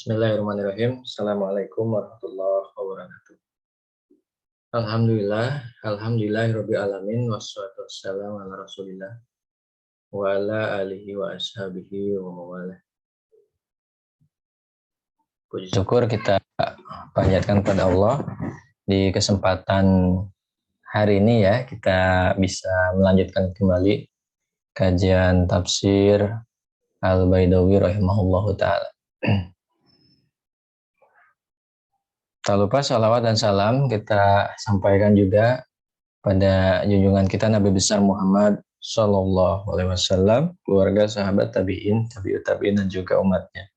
Bismillahirrahmanirrahim. Assalamualaikum warahmatullahi wabarakatuh. Alhamdulillahirabbil alamin wassalatu wassalamu ala Rasulillah wa ala alihi wa ashabihi wa mawalah. Puji syukur kita panjatkan kepada Allah di kesempatan hari ini ya, kita bisa melanjutkan kembali kajian tafsir Al-Baidawi rahimahullahu taala. Tak lupa salawat dan salam kita sampaikan juga pada junjungan kita Nabi besar Muhammad Sallallahu Alaihi Wasallam, keluarga, sahabat, tabiin, tabiut tabiin dan juga umatnya.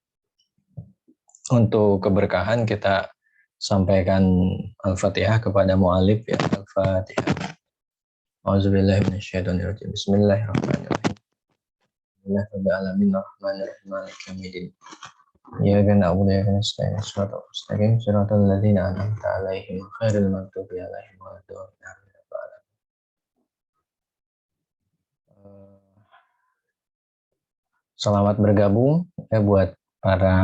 Untuk keberkahan kita sampaikan Al-Fatihah kepada mu'alif ya. Al-Fatihah. A'udzubillahi minasyaitonirrajim. Bismillahirrahmanirrahim. Alhamdulillahirabbil alamin arrahmanirrahim maliki yaumiddin. Iyyaka na'budu wa iyyaka nasta'in ihdinas mustaqim shiratal ladzina an'amta 'alaihim ghairil maghdubi 'alaihim waladdallin. Selamat bergabung ya buat para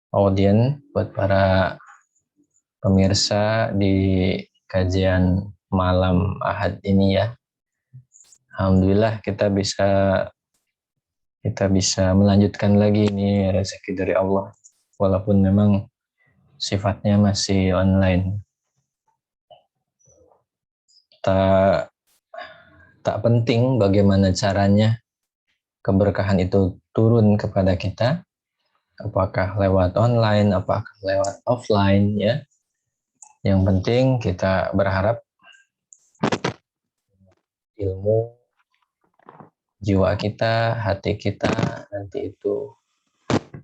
audien, buat para pemirsa di kajian malam Ahad ini ya. Alhamdulillah kita bisa melanjutkan lagi ini rezeki dari Allah walaupun memang sifatnya masih online. Tak penting bagaimana caranya keberkahan itu turun kepada kita, apakah lewat online, apakah lewat offline ya. Yang penting kita berharap ilmu jiwa kita, hati kita nanti itu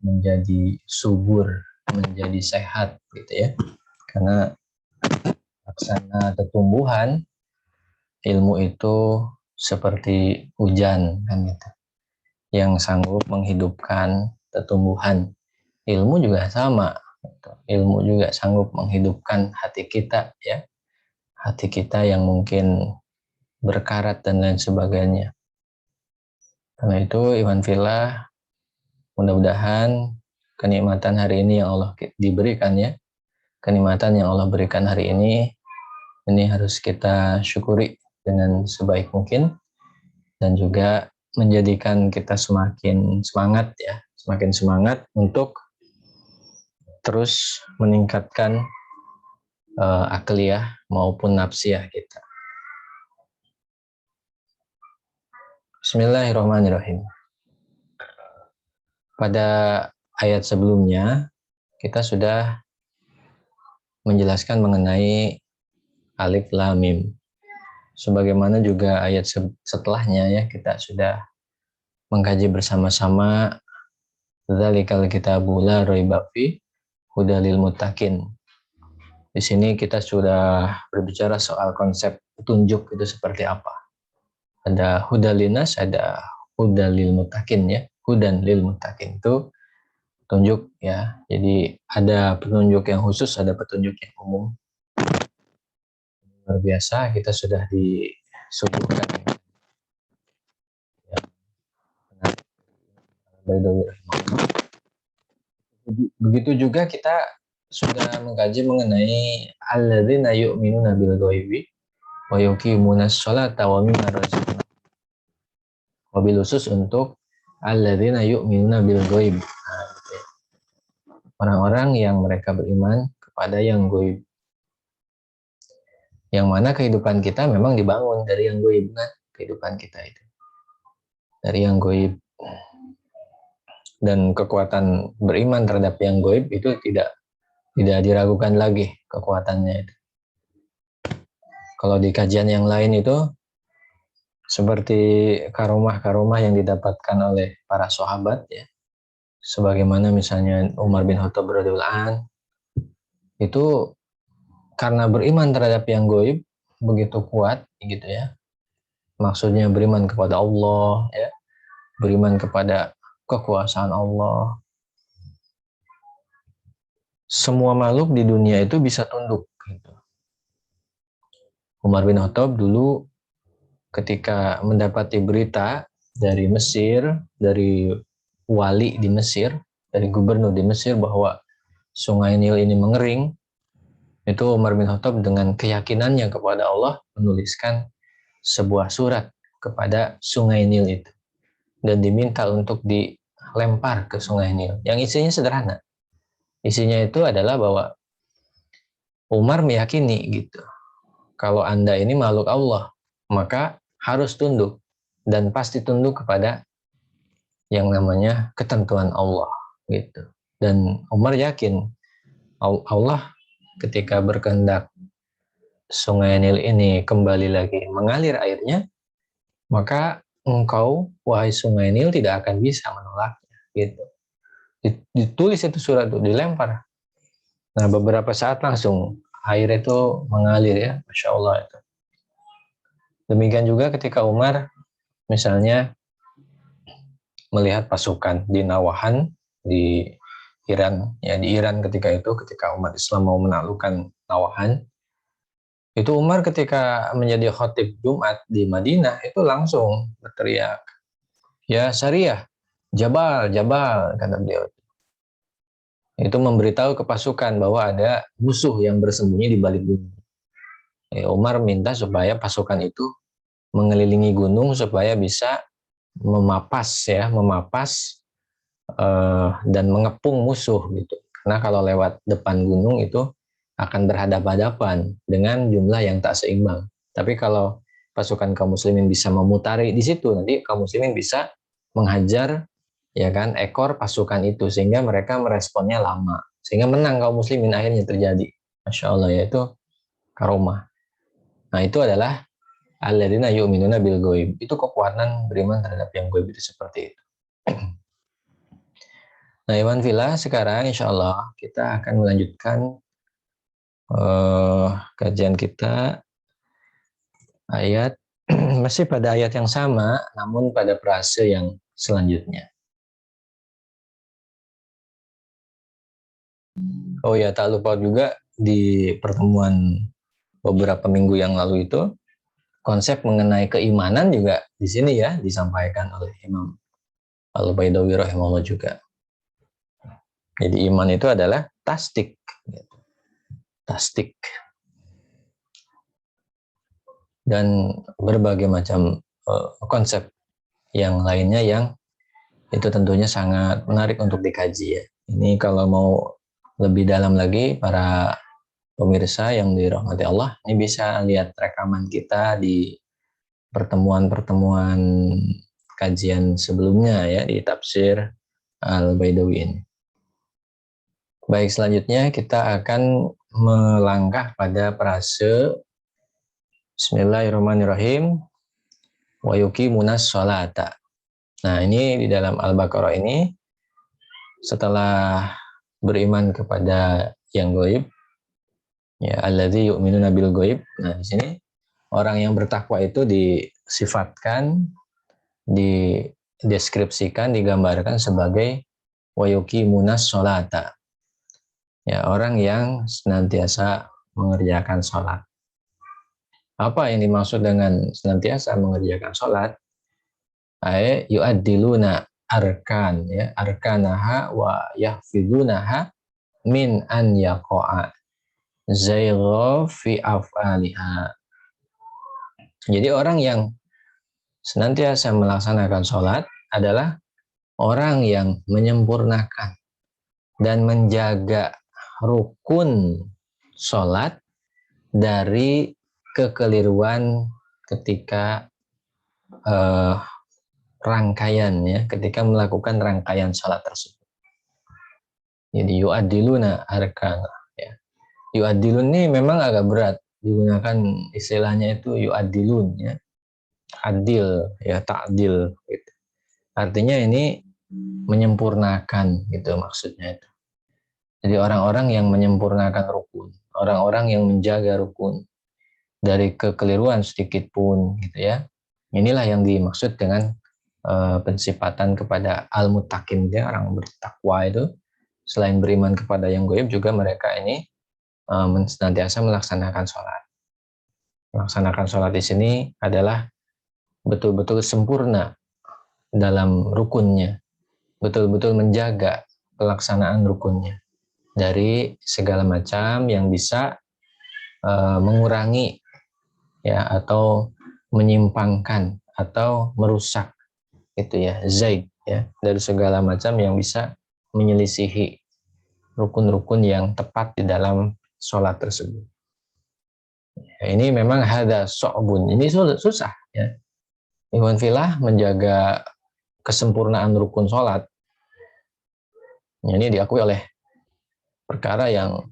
menjadi subur, menjadi sehat gitu ya. Karena laksana tumbuhan ilmu itu seperti hujan kan gitu, yang sanggup menghidupkan tumbuhan. Ilmu juga sama, ilmu juga sanggup menghidupkan hati kita ya, hati kita yang mungkin berkarat dan lain sebagainya. Karena itu iman fillah, mudah-mudahan kenikmatan hari ini yang Allah diberikan ya, kenikmatan yang Allah berikan hari ini harus kita syukuri dengan sebaik mungkin dan juga menjadikan kita semakin semangat ya, semakin semangat untuk terus meningkatkan akliyah maupun nafsiyah kita. Bismillahirrahmanirrahim. Pada ayat sebelumnya kita sudah menjelaskan mengenai alif lam mim. Sebagaimana juga ayat setelahnya ya, kita sudah mengkaji bersama-sama dzalikal kitabu la raiba fi hudal lil muttaqin. Di sini kita sudah berbicara soal konsep petunjuk itu seperti apa. Ada hudal linnas, ada hudal lil muttaqin ya. Hudan lil muttaqin itu petunjuk ya. Jadi ada petunjuk yang khusus, ada petunjuk yang umum. Luar biasa kita sudah disuguhkan ya. Begitu juga kita sudah mengkaji mengenai alladzina yu'minuna bil ghaibi wa yuqimunas sholata wa mimma razaqnahum. Wabil khusus untuk alladzina yu'minuna bil ghaib. Orang-orang yang mereka beriman kepada yang ghaib. Yang mana kehidupan kita memang dibangun dari yang ghaib kan, kehidupan kita itu. Dari yang ghaib. Dan kekuatan beriman terhadap yang ghaib itu tidak diragukan lagi kekuatannya itu. Kalau di kajian yang lain itu seperti karomah-karomah yang didapatkan oleh para sahabat ya. Sebagaimana misalnya Umar bin Khattab radhiyallahu anhu itu karena beriman terhadap yang gaib begitu kuat gitu ya. Maksudnya beriman kepada Allah ya. Beriman kepada kekuasaan Allah. Semua makhluk di dunia itu bisa tunduk gitu. Umar bin Khattab dulu ketika mendapati berita dari Mesir, dari wali di Mesir, dari gubernur di Mesir bahwa Sungai Nil ini mengering, itu Umar bin Khattab dengan keyakinannya kepada Allah menuliskan sebuah surat kepada Sungai Nil itu dan diminta untuk dilempar ke Sungai Nil. Yang isinya sederhana. Isinya itu adalah bahwa Umar meyakini gitu, kalau Anda ini makhluk Allah, maka harus tunduk dan pasti tunduk kepada yang namanya ketentuan Allah gitu. Dan Umar yakin Allah ketika berkehendak Sungai Nil ini kembali lagi mengalir airnya, maka engkau, wahai Sungai Nil, tidak akan bisa menolaknya gitu. Ditulis itu surat itu, dilempar. Nah, beberapa saat langsung air itu mengalir ya, Masya Allah itu. Demikian juga ketika Umar misalnya melihat pasukan di Nawahan di Iran, ya di Iran ketika itu, ketika umat Islam mau menaklukkan Nawahan, itu Umar ketika menjadi khatib Jumat di Madinah itu langsung berteriak, ya Sariyah, Jabal, Jabal, kata beliau. Itu memberitahu ke pasukan bahwa ada musuh yang bersembunyi di balik gunung. Umar minta supaya pasukan itu mengelilingi gunung supaya bisa memapas dan mengepung musuh gitu. Karena kalau lewat depan gunung itu akan berhadapan-hadapan dengan jumlah yang tak seimbang. Tapi kalau pasukan kaum muslimin bisa memutari di situ, nanti kaum muslimin bisa menghajar ya kan ekor pasukan itu sehingga mereka meresponnya lama. Sehingga menang kaum muslimin akhirnya terjadi. Masya Allah, yaitu karomah. Nah, itu adalah alladzina yu'minuna bil ghaib. Itu kekuatan beriman terhadap yang gaib itu seperti itu. Nah, Iwan Villa, sekarang insya Allah kita akan melanjutkan kajian kita ayat masih pada ayat yang sama, namun pada frase yang selanjutnya. Oh ya, tak lupa juga di pertemuan beberapa minggu yang lalu itu konsep mengenai keimanan juga di sini ya disampaikan oleh Imam Al-Baidawi rahimahullah juga. Jadi iman itu adalah tasdik, tasdik, dan berbagai macam konsep yang lainnya yang itu tentunya sangat menarik untuk dikaji ya. Ini kalau mau lebih dalam lagi para pemirsa yang dirahmati Allah, ini bisa lihat rekaman kita di pertemuan-pertemuan kajian sebelumnya ya di tafsir Al-Baidawi ini. Baik, selanjutnya kita akan melangkah pada frase Bismillahirrahmanirrahim wa yuqimunas sholata. Nah, ini di dalam Al-Baqarah ini setelah beriman kepada yang gaib, ya alladzi yu'minuna bil gaib. Nah, di sini orang yang bertakwa itu disifatkan, dideskripsikan, digambarkan sebagai wa yuqimunas sholata. Ya, orang yang senantiasa mengerjakan sholat. Apa yang dimaksud dengan senantiasa mengerjakan sholat? Ay yu'addiluna arkan, ya, arkanaha wa yahfidunaha min an yaqa'a zaygha fi af'aliha. Jadi orang yang senantiasa melaksanakan sholat adalah orang yang menyempurnakan dan menjaga rukun sholat dari kekeliruan ketika rangkaian ya, ketika melakukan rangkaian sholat tersebut. Jadi yu'adiluna arkana ya. Yu'adilun ini memang agak berat digunakan, istilahnya itu yu'adilun ya. Adil ya, ta'dil gitu. Artinya ini menyempurnakan gitu maksudnya itu. Jadi orang-orang yang menyempurnakan rukun, orang-orang yang menjaga rukun dari kekeliruan sedikit pun gitu ya. Inilah yang dimaksud dengan pensifatan kepada al-muttaqin, ya, orang bertakwa itu selain beriman kepada yang gaib juga mereka ini senantiasa melaksanakan sholat. Melaksanakan sholat di sini adalah betul-betul sempurna dalam rukunnya, betul-betul menjaga pelaksanaan rukunnya dari segala macam yang bisa mengurangi ya atau menyimpangkan atau merusak itu ya zaid ya, dari segala macam yang bisa menyelisihi rukun-rukun yang tepat di dalam sholat tersebut. Ya, ini memang hada so'bun, ini susah ya. Ikhwan filah, menjaga kesempurnaan rukun sholat ya, ini diakui oleh perkara yang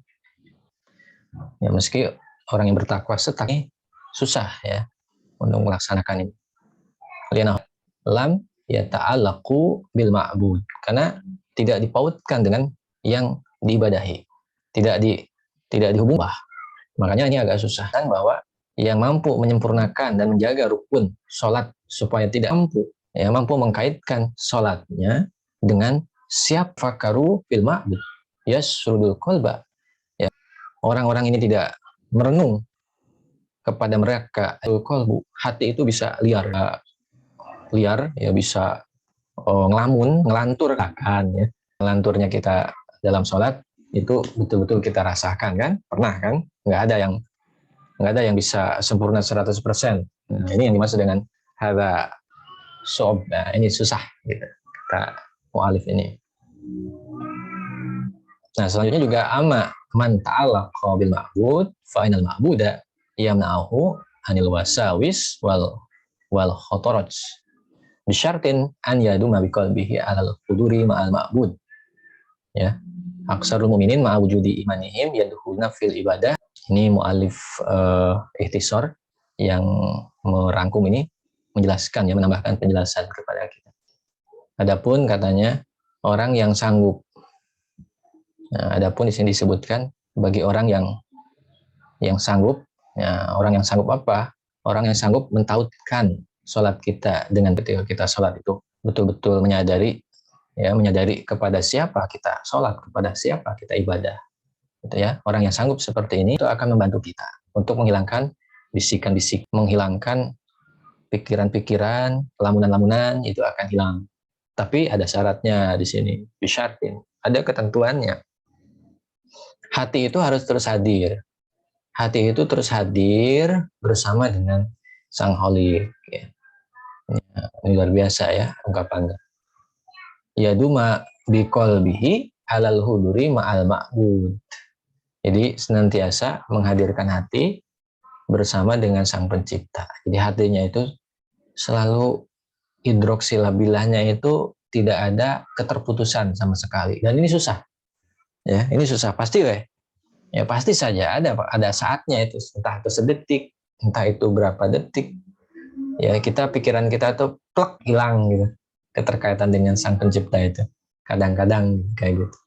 ya meski orang yang bertakwa setak ini susah ya untuk melaksanakan ini. Lianah lam yata'allaqu bil ma'bud, karena tidak dipautkan dengan yang diibadahi, tidak dihubungkan. Makanya ini agak susah kan, bahwa yang mampu menyempurnakan dan menjaga rukun sholat supaya tidak mampu mengkaitkan sholatnya dengan siap fakaru bil ma'bud yasrudul qalba ya, orang-orang ini tidak merenung kepada mereka qalbu, hati itu bisa liar ya, bisa ngelamun, ngelantur kan ya. Ngelanturnya kita dalam sholat itu betul-betul kita rasakan kan, pernah kan? Nggak ada yang bisa sempurna 100%. Nah, ini yang dimaksud dengan hadza sob. Nah, ini susah gitu kata mu'alif ini. Nah, selanjutnya juga ama man ta'allaqa bil ma'bud fa inal ma'buda yamna'uhu anil wasawis wal khotoroj bisyartin an yaduma biqalbihi alal quduri ma'al ma'bud ya. Aksarul mu'minin ma'a wujudi imanihim yadkhuluna fil ibadah. Ini mu'alif ikhtisar yang merangkum ini, menjelaskan ya, menambahkan penjelasan kepada kita. Adapun katanya orang yang sanggup. Nah, adapun di sini disebutkan bagi orang yang sanggup ya, orang yang sanggup apa? Orang yang sanggup mentautkan sholat kita dengan ketika kita sholat itu betul-betul menyadari kepada siapa kita sholat, kepada siapa kita ibadah, gitu ya. Orang yang sanggup seperti ini itu akan membantu kita untuk menghilangkan bisikan-bisik, menghilangkan pikiran-pikiran, lamunan-lamunan, itu akan hilang. Tapi ada syaratnya di sini, bisyartin, ada ketentuannya. Hati itu harus terus hadir. Hati itu terus hadir bersama dengan Sang Holik. Ya. Ini luar biasa ya ungkapannya. Yaduma biqalbihi alal huduri ma'al ma'bud. Jadi senantiasa menghadirkan hati bersama dengan Sang Pencipta. Jadi hatinya itu selalu hidroksilabilahnya itu tidak ada keterputusan sama sekali. Dan ini susah. Ya, ini susah pasti weh. Ya pasti saja ada saatnya itu, entah itu sedetik, entah itu berapa detik. Ya pikiran kita tuh plek hilang gitu. Keterkaitan dengan Sang Pencipta itu kadang-kadang kayak gitu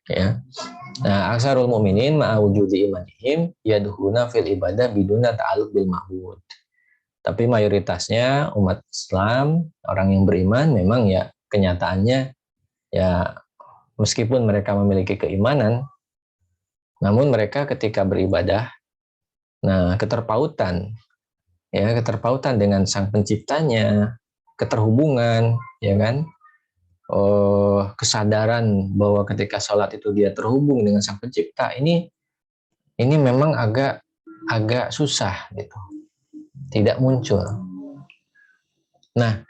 ya. Nah, aksarul mu'minin ma'a wujudi imanihim yadkhuluna fil ibadah biduna ta'alluq bil ma'bud. Tapi mayoritasnya umat Islam, orang yang beriman, memang ya kenyataannya ya meskipun mereka memiliki keimanan, namun mereka ketika beribadah, nah keterpautan dengan Sang Penciptanya, keterhubungan, ya kan, kesadaran bahwa ketika sholat itu dia terhubung dengan Sang Pencipta, ini memang agak susah gitu, tidak muncul. Nah,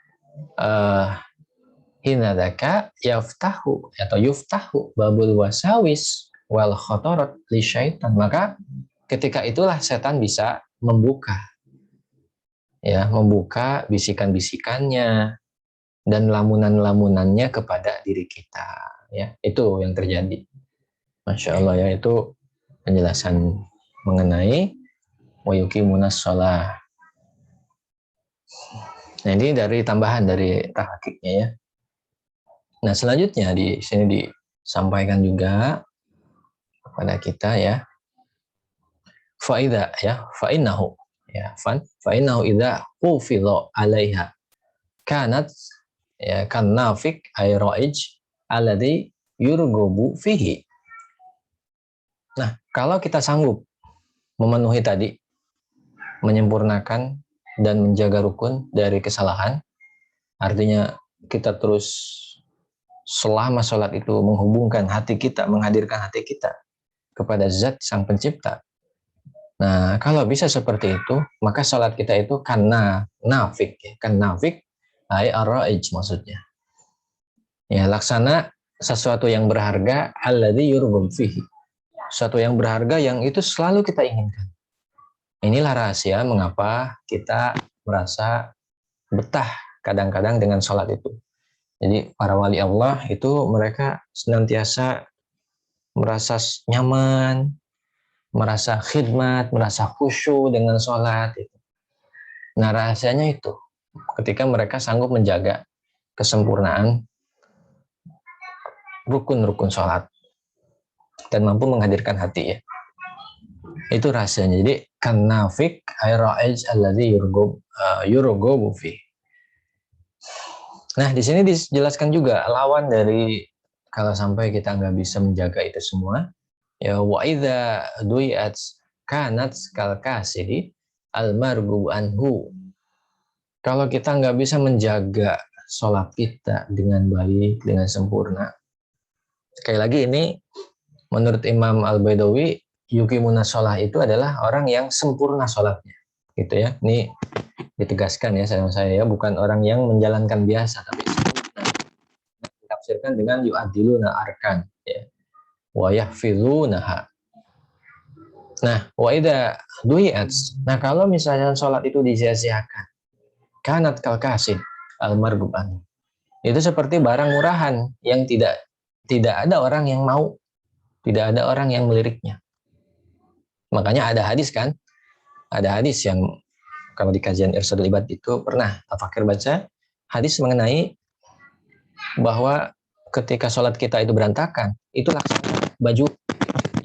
hinadaka yuftahu babul wasawis wal khotorot li syaitan, maka ketika itulah setan bisa membuka bisikan-bisikannya dan lamunan-lamunannya kepada diri kita ya. Itu yang terjadi. Masya Allah ya, itu penjelasan mengenai wa yuqimunas shalah. Nah, ini dari tambahan dari tahqiqnya ya. Nah, selanjutnya di sini disampaikan juga kepada kita ya. Fa'idha ya, fa'innahu ya, fa'innahu idza qufidha 'alaiha kanat ya kan nafik ay ra'ij alladhi yurghabu fihi. Nah, kalau kita sanggup memenuhi tadi, menyempurnakan dan menjaga rukun dari kesalahan, artinya kita terus selama sholat itu menghubungkan hati kita, menghadirkan hati kita kepada zat sang pencipta. Nah, kalau bisa seperti itu, maka sholat kita itu karena nafik, ya. Kan nafik, ay ar-ra'ij maksudnya. Ya, laksana sesuatu yang berharga, alladzi yurghab fihi. Sesuatu yang berharga yang itu selalu kita inginkan. Inilah rahasia mengapa kita merasa betah kadang-kadang dengan sholat itu. Jadi para wali Allah itu mereka senantiasa merasa nyaman, merasa khidmat, merasa khusyuk dengan sholat. Nah rahasianya itu ketika mereka sanggup menjaga kesempurnaan rukun-rukun sholat dan mampu menghadirkan hati ya. Itu rahasianya. Jadi kan nafik ayra'ij alladzi yurghabu fi. Nah di sini dijelaskan juga lawan dari kalau sampai kita nggak bisa menjaga itu semua. Ya wa idza du'at kanat kal kasidi al marghu anhu. Kalau kita nggak bisa menjaga sholat kita dengan baik, dengan sempurna. Sekali lagi ini menurut Imam Al-Baidawi, yuqimuna sholah itu adalah orang yang sempurna sholatnya. Gitu ya. Ini ditegaskan ya saya ya, bukan orang yang menjalankan biasa tapi sempurna. Ditafsirkan dengan yu'adiluna arkan ya. Wa yahfizunaha. Nah, wa idza du'at. Nah, kalau misalnya sholat itu disia-siakan, kanat kal kasid al-marghub anhu. Itu seperti barang murahan yang tidak ada orang yang mau, tidak ada orang yang meliriknya. Makanya ada hadis kan? Ada hadis yang kalau di kajian Irsyadul Ibad itu pernah Fakir baca hadis mengenai bahwa ketika sholat kita itu berantakan, itu laksana baju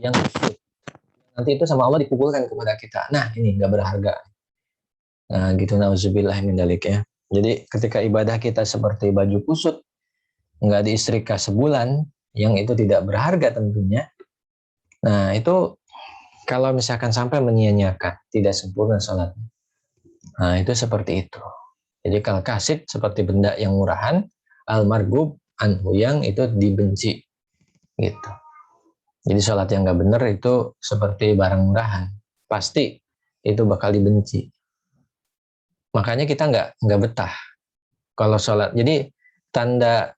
yang kusut. Nanti itu sama Allah dikumpulkan kepada kita. Nah, ini nggak berharga. Nah, gitu nauzubillah min dzalik ya. Jadi ketika ibadah kita seperti baju kusut, nggak diistrika sebulan, yang itu tidak berharga tentunya. Nah, itu kalau misalkan sampai menyia-nyiakan, tidak sempurna sholatnya. Nah, itu seperti itu. Jadi kal kasid seperti benda yang murahan, al marghub anhu yang itu dibenci. Gitu. Jadi sholat yang nggak benar itu seperti barang murahan. Pasti itu bakal dibenci. Makanya kita nggak betah kalau sholat. Jadi tanda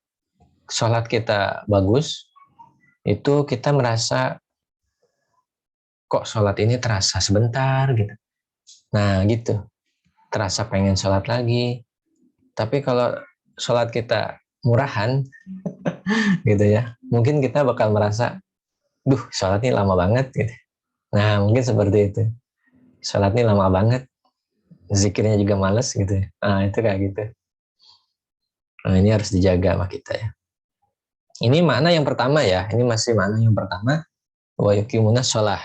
sholat kita bagus, itu kita merasa kok sholat ini terasa sebentar gitu. Nah gitu, terasa pengen sholat lagi. Tapi kalau sholat kita murahan gitu ya, mungkin kita bakal merasa, duh sholat ini lama banget gitu. Nah mungkin seperti itu, sholat ini lama banget, zikirnya juga males gitu ya. Nah itu kayak gitu. Nah ini harus dijaga sama kita ya. Ini makna yang pertama ya, ini masih makna yang pertama, wa yuqimuna sholah.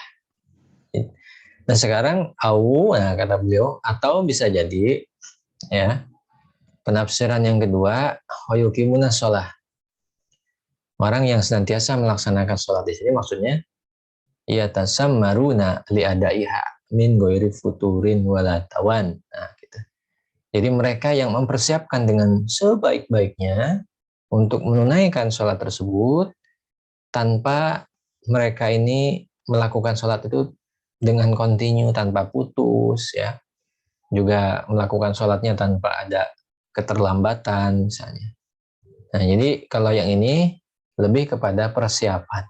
Nah sekarang nah kata beliau, atau bisa jadi ya penafsiran yang kedua, wa yuqimuna sholah. Orang yang senantiasa melaksanakan sholat di sini maksudnya ya tasammaruna li adaiha min ghairi futurin wala tawan. Nah, gitu. Jadi mereka yang mempersiapkan dengan sebaik-baiknya untuk menunaikan sholat tersebut tanpa mereka ini melakukan sholat itu dengan kontinu tanpa putus ya. Juga melakukan sholatnya tanpa ada keterlambatan misalnya. Nah, jadi kalau yang ini lebih kepada persiapan.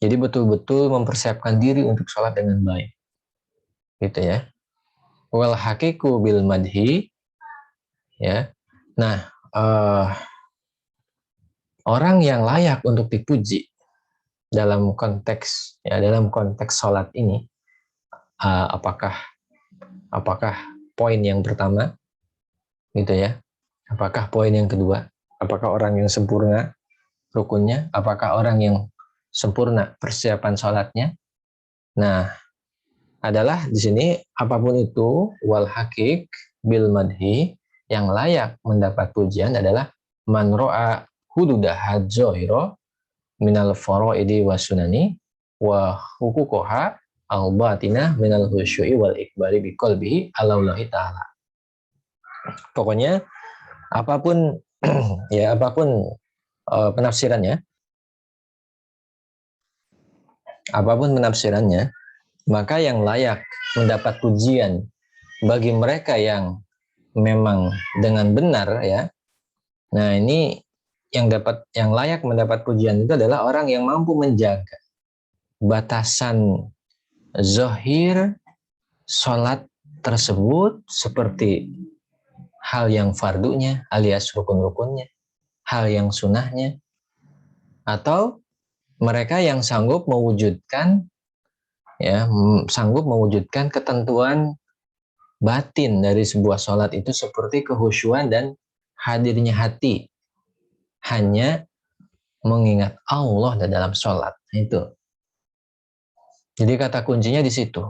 Jadi betul-betul mempersiapkan diri untuk sholat dengan baik. Gitu ya. Wal haqiqu bil madhi ya. Nah, orang yang layak untuk dipuji dalam konteks sholat ini apakah poin yang pertama gitu ya. Apakah poin yang kedua? Apakah orang yang sempurna rukunnya? Apakah orang yang sempurna persiapan sholatnya? Nah, adalah di sini apapun itu wal haqiq bil madhi yang layak mendapat pujian adalah man ro'a hududah hadzohiro minal faraidi wa sunani wa hukukoha al batinah minal husyu'i wal ikbali bi qalbihi alallahi ta'ala. Pokoknya apapun ya apapun penafsirannya, apapun penafsirannya, maka yang layak mendapat pujian bagi mereka yang memang dengan benar ya. Nah, ini yang layak mendapat pujian itu adalah orang yang mampu menjaga batasan zahir sholat tersebut, seperti hal yang fardunya alias rukun-rukunnya, hal yang sunnahnya, atau mereka yang sanggup mewujudkan ketentuan batin dari sebuah sholat itu, seperti kehusyuan dan hadirnya hati hanya mengingat Allah dalam sholat. Itu. Jadi kata kuncinya di situ.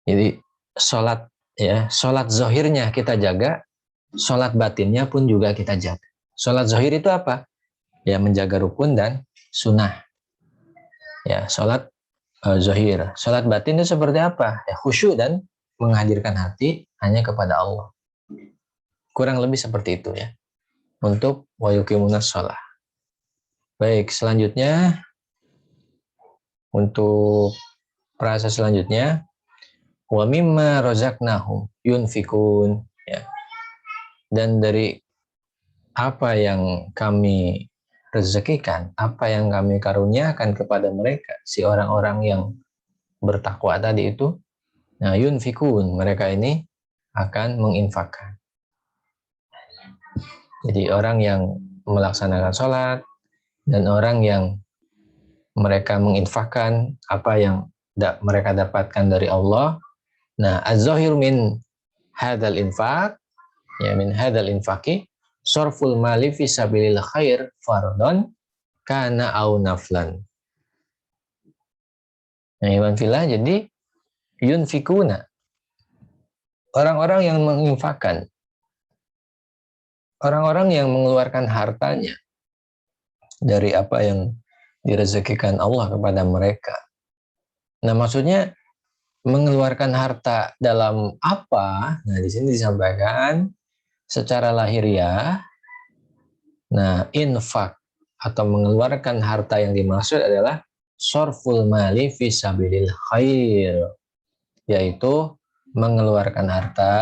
Jadi sholat zahirnya kita jaga, sholat batinnya pun juga kita jaga. Sholat zahir itu apa? Ya, menjaga rukun dan sunnah. Ya, sholat zahir. Sholat batin itu seperti apa? Ya, khusyuk dan menghadirkan hati hanya kepada Allah. Kurang lebih seperti itu ya. Untuk wa yuqimunas shalah. Baik, selanjutnya untuk frasa selanjutnya, wa mimma razaqnahum yunfikun, ya. Dan dari apa yang kami rezekikan, apa yang kami karuniakan kepada mereka, si orang-orang yang bertakwa tadi itu, nah yunfikun, mereka ini akan menginfakkan. Jadi orang yang melaksanakan sholat dan orang yang mereka menginfakkan apa yang mereka dapatkan dari Allah. Nah, az-zahir min hadzal infaq, ya, min hadzal infaqi sarful mali fi sabilil khair fardhon kana au naflan. Nah, iman fillah, jadi yunfikuna, orang-orang yang menginfakkan, orang-orang yang mengeluarkan hartanya dari apa yang direzekikan Allah kepada mereka. Nah, maksudnya mengeluarkan harta dalam apa? Nah, di sini disampaikan secara lahiriah. Nah, infak atau mengeluarkan harta yang dimaksud adalah sorful mali fi sabilil khair, yaitu mengeluarkan harta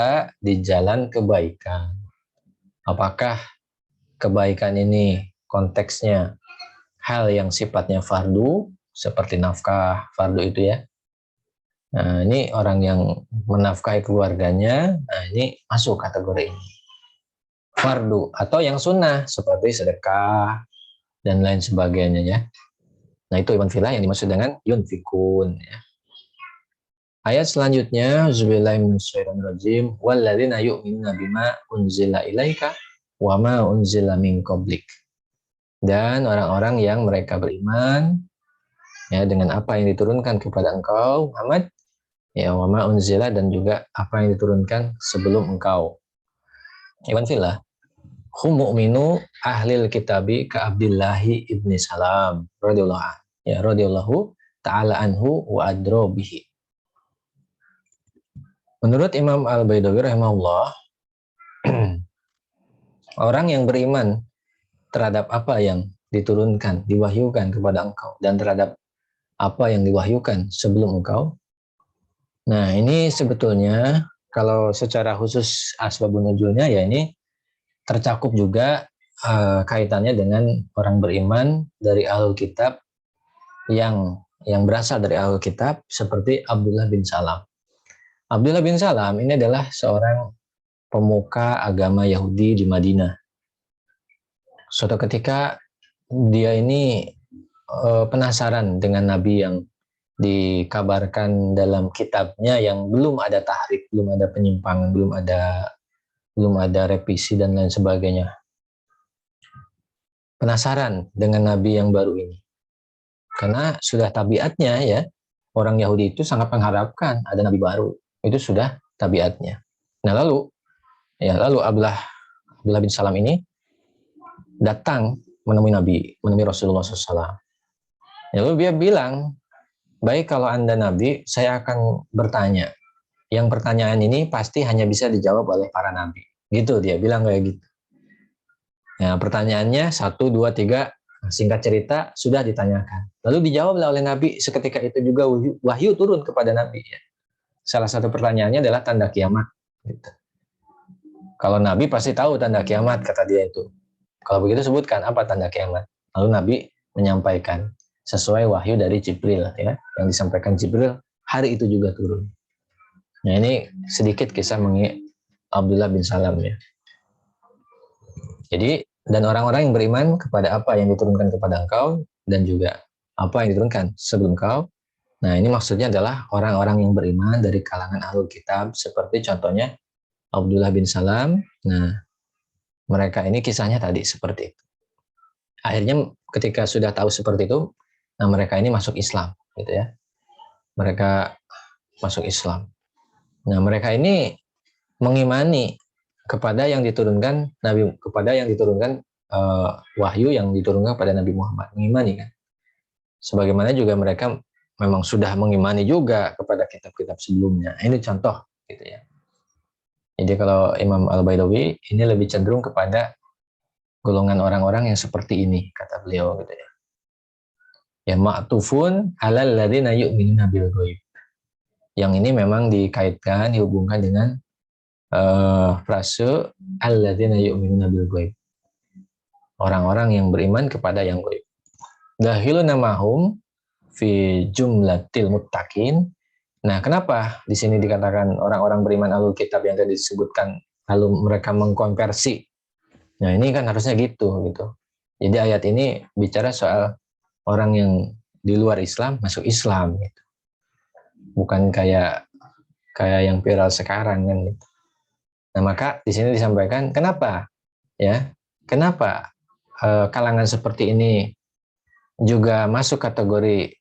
di jalan kebaikan. Apakah kebaikan ini konteksnya hal yang sifatnya fardu, seperti nafkah, fardu itu ya. Nah, ini orang yang menafkahi keluarganya, nah ini masuk kategori ini. Fardu, atau yang sunnah, seperti sedekah, dan lain sebagainya ya. Nah, itu iman filah yang dimaksud dengan yunfikun ya. Ayat selanjutnya, Zubillahi minasyaitonirrajim, walladzina yu'minuna bima unzila ilaika wa ma unzila min qablik. Dan orang-orang yang mereka beriman ya dengan apa yang diturunkan kepada engkau Muhammad, ya, wa ma unzila, dan juga apa yang diturunkan sebelum engkau. Iman fillah, hum mu'minu ahlil kitabi ka Abdillahi ibni Salam radhiyallahu ta'ala anhu wa adro bihi. Menurut Imam Al-Baidawi rahimahullah, orang yang beriman terhadap apa yang diturunkan, diwahyukan kepada engkau, dan terhadap apa yang diwahyukan sebelum engkau. Nah, ini sebetulnya kalau secara khusus asbabun nuzulnya, ya ini tercakup juga kaitannya dengan orang beriman dari ahlul kitab yang berasal dari ahlul kitab, seperti Abdullah bin Salam. Abdullah bin Salam ini adalah seorang pemuka agama Yahudi di Madinah. Suatu ketika dia ini penasaran dengan Nabi yang dikabarkan dalam kitabnya yang belum ada tahrif, belum ada penyimpangan, belum ada revisi dan lain sebagainya. Penasaran dengan Nabi yang baru ini. Karena sudah tabiatnya ya, orang Yahudi itu sangat mengharapkan ada Nabi baru. Itu sudah tabiatnya. Nah, lalu Abdullah bin Salam ini datang menemui Rasulullah SAW. Lalu dia bilang, baik, kalau Anda Nabi, saya akan bertanya. Yang pertanyaan ini pasti hanya bisa dijawab oleh para Nabi. Gitu dia bilang, kayak gitu. Nah, pertanyaannya 1, 2, 3, singkat cerita sudah ditanyakan. Lalu dijawablah oleh Nabi, seketika itu juga wahyu turun kepada Nabi. Ya. Salah satu pertanyaannya adalah tanda kiamat. Gitu. Kalau Nabi pasti tahu tanda kiamat, kata dia itu. Kalau begitu sebutkan apa tanda kiamat. Lalu Nabi menyampaikan sesuai wahyu dari Jibril, ya, yang disampaikan Jibril hari itu juga turun. Nah, ini sedikit kisah mengenai Abdullah bin Salam, ya. Jadi, dan orang-orang yang beriman kepada apa yang diturunkan kepada engkau dan juga apa yang diturunkan sebelum engkau. Nah, ini maksudnya adalah orang-orang yang beriman dari kalangan Ahlul Kitab, seperti contohnya Abdullah bin Salam. Nah, mereka ini kisahnya tadi seperti itu. Akhirnya ketika sudah tahu seperti itu, nah mereka ini masuk Islam, gitu ya. Mereka masuk Islam. Nah, mereka ini mengimani kepada yang diturunkan Nabi, kepada yang diturunkan wahyu yang diturunkan pada Nabi Muhammad, mengimani kan. Sebagaimana juga mereka memang sudah mengimani juga kepada kitab-kitab sebelumnya. Ini contoh, gitu ya. Jadi kalau Imam Al-Baidawi ini lebih cenderung kepada golongan orang-orang yang seperti ini, kata beliau, gitu ya. Ya, ma'tufun alal ladzina yu'minuna bil ghaib. Yang ini memang dikaitkan, dihubungkan dengan frase alladzina yu'minuna bil ghaib. Orang-orang yang beriman kepada yang ghaib. Dahiluna mahum fi jumlatil muttaqin. Nah, kenapa di sini dikatakan orang-orang beriman Ahlul Kitab yang tadi disebutkan lalu mereka mengkonversi? Nah, ini kan harusnya gitu. Jadi ayat ini bicara soal orang yang di luar Islam masuk Islam gitu. Bukan kayak yang viral sekarang kan gitu. Nah, maka di sini disampaikan kenapa ya? Kenapa kalangan seperti ini juga masuk kategori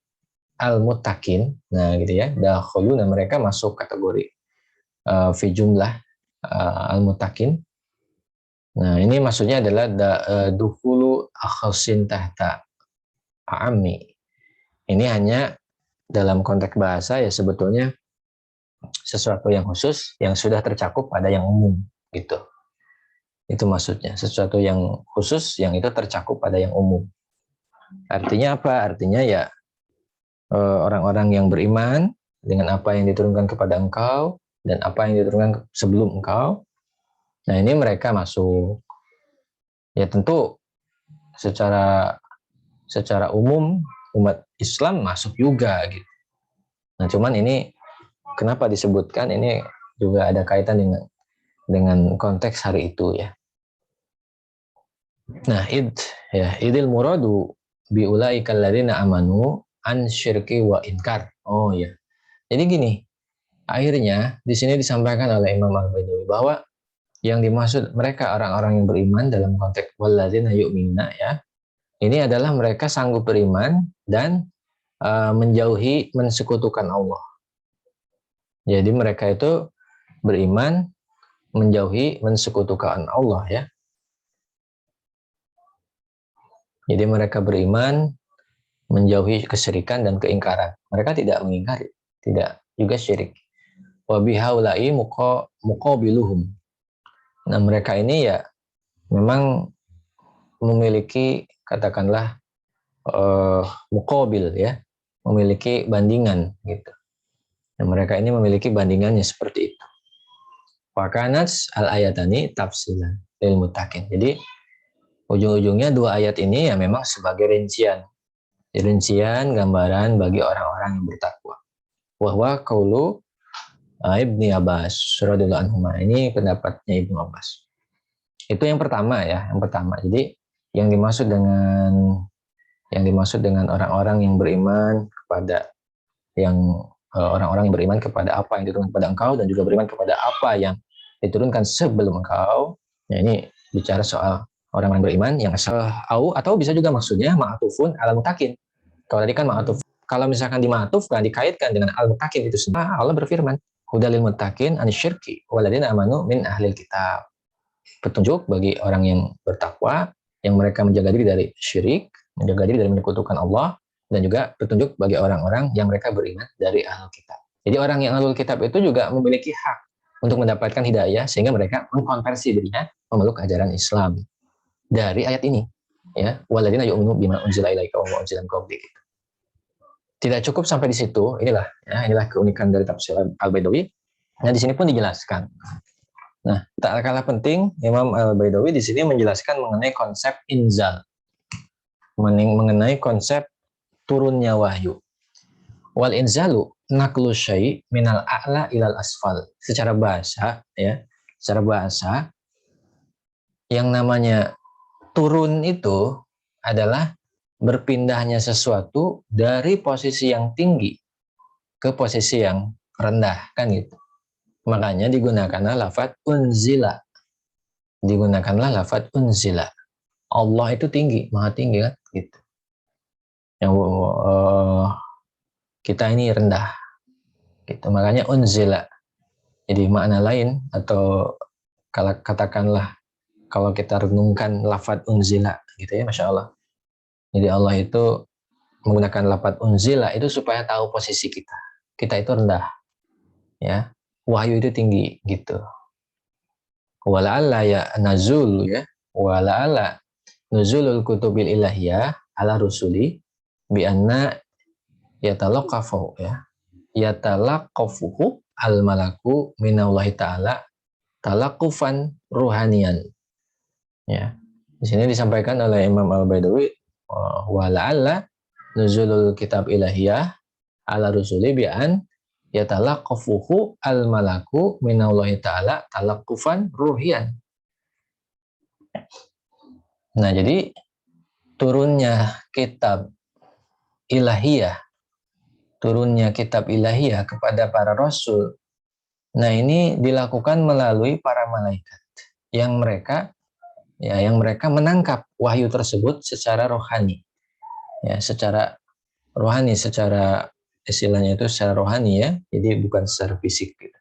al-muttaqin. Nah, gitu ya. Dakhuluna, mereka masuk kategori fi jumlah al-muttaqin. Nah, ini maksudnya adalah dukhulu akhasin tahta a'ami. Ini hanya dalam konteks bahasa ya sebetulnya sesuatu yang khusus yang sudah tercakup pada yang umum gitu. Itu maksudnya, sesuatu yang khusus yang itu tercakup pada yang umum. Artinya apa? Artinya ya orang-orang yang beriman dengan apa yang diturunkan kepada engkau dan apa yang diturunkan sebelum engkau. Nah, ini mereka masuk. Ya tentu secara umum umat Islam masuk juga gitu. Nah, cuman ini kenapa disebutkan ini juga ada kaitan dengan konteks hari itu ya. Nah, idil muradu bi ulaikal ladzina amanu an syirki wa inkar. Oh ya. Jadi gini, akhirnya di sini disampaikan oleh Imam Al-Baidawi bahwa yang dimaksud mereka orang-orang yang beriman dalam konteks walladzina yu'minuna ya. Ini adalah mereka sanggup beriman dan menjauhi mensekutukan Allah. Jadi mereka itu beriman menjauhi mensekutukan Allah ya. Jadi mereka beriman menjauhi kesyirikan dan keingkaran. Mereka tidak mengingkari, tidak juga syirik. Wa bihaula'i muqabiluhum. Nah, mereka ini ya memang memiliki katakanlah muqabil ya, memiliki bandingan gitu. Nah, mereka ini memiliki bandingannya seperti itu. Fakanats al-ayatani tafsilan lil muttaqin. Jadi ujung-ujungnya dua ayat ini ya memang sebagai rincian gambaran bagi orang-orang yang bertakwa. Wahwa qaulu Ibni Abbas radhiyallahu anhu. Ini pendapatnya Ibnu Abbas. Itu yang pertama ya, yang pertama. Jadi yang dimaksud dengan orang-orang yang beriman kepada orang-orang yang beriman kepada apa yang diturunkan kepada engkau dan juga beriman kepada apa yang diturunkan sebelum engkau. Nah, ini bicara soal orang yang beriman yang atau bisa juga maksudnya ma'atufun ala mutakin. Kalau tadi kan ma'atuf, kalau misalkan dimatufkan, dikaitkan dengan al-mutakin itu sendiri, Allah berfirman, hudalil mutakin anisyirki waladina amanu min ahlil kitab. Petunjuk bagi orang yang bertakwa, yang mereka menjaga diri dari syirik, menjaga diri dari menyekutukan Allah, dan juga petunjuk bagi orang-orang yang mereka beriman dari ahlul kitab. Jadi orang yang ahlul kitab itu juga memiliki hak untuk mendapatkan hidayah, sehingga mereka mengkonversi dirinya memeluk ajaran Islam. dari ayat ini, ya, walladzina yu'minu bima unzila ilaika wa ma unzila min qablik. Tidak cukup sampai di situ, inilah keunikan dari tafsir Al-Baidawi. Nah, di sini pun dijelaskan. Nah, tak kalah penting, Imam Al-Baidawi di sini menjelaskan mengenai konsep inzal, mengenai konsep turunnya wahyu. Wal inzalu naqlu syai' minal a'la ilal asfal. Secara bahasa, yang namanya turun itu adalah berpindahnya sesuatu dari posisi yang tinggi ke posisi yang rendah, kan gitu. Makanya digunakanlah lafadz unzila. Allah itu tinggi, maha tinggi, kan gitu. Yang kita ini rendah, gitu. Makanya unzila. Jadi makna lain, atau katakanlah kalau kita renungkan lafadz unzila, gitu ya, masya Allah. Jadi Allah itu menggunakan lafadz unzila itu supaya tahu posisi kita. Kita itu rendah, ya. Wahyu itu tinggi, gitu. Wala'alla ya nazul, ya. Wala'alla nuzulul kutubil ilahiyah ala rusuli bi anna yatalaqafu, ya. Yatalaqafuhu al malaku minallahi ta'ala talaqufan ruhanian. Ya. Di sini disampaikan oleh Imam Al-Baidawi, wala'alla nuzulul kitab ilahiyah ala rusuli bi an yatalaqafuhu al malaku minallahi ta'ala talaqufan ruhian. Nah, jadi turunnya kitab ilahiyah kepada para rasul, nah ini dilakukan melalui para malaikat yang mereka menangkap wahyu tersebut secara rohani, ya, secara istilahnya itu secara rohani, ya, jadi bukan secara fisik gitu.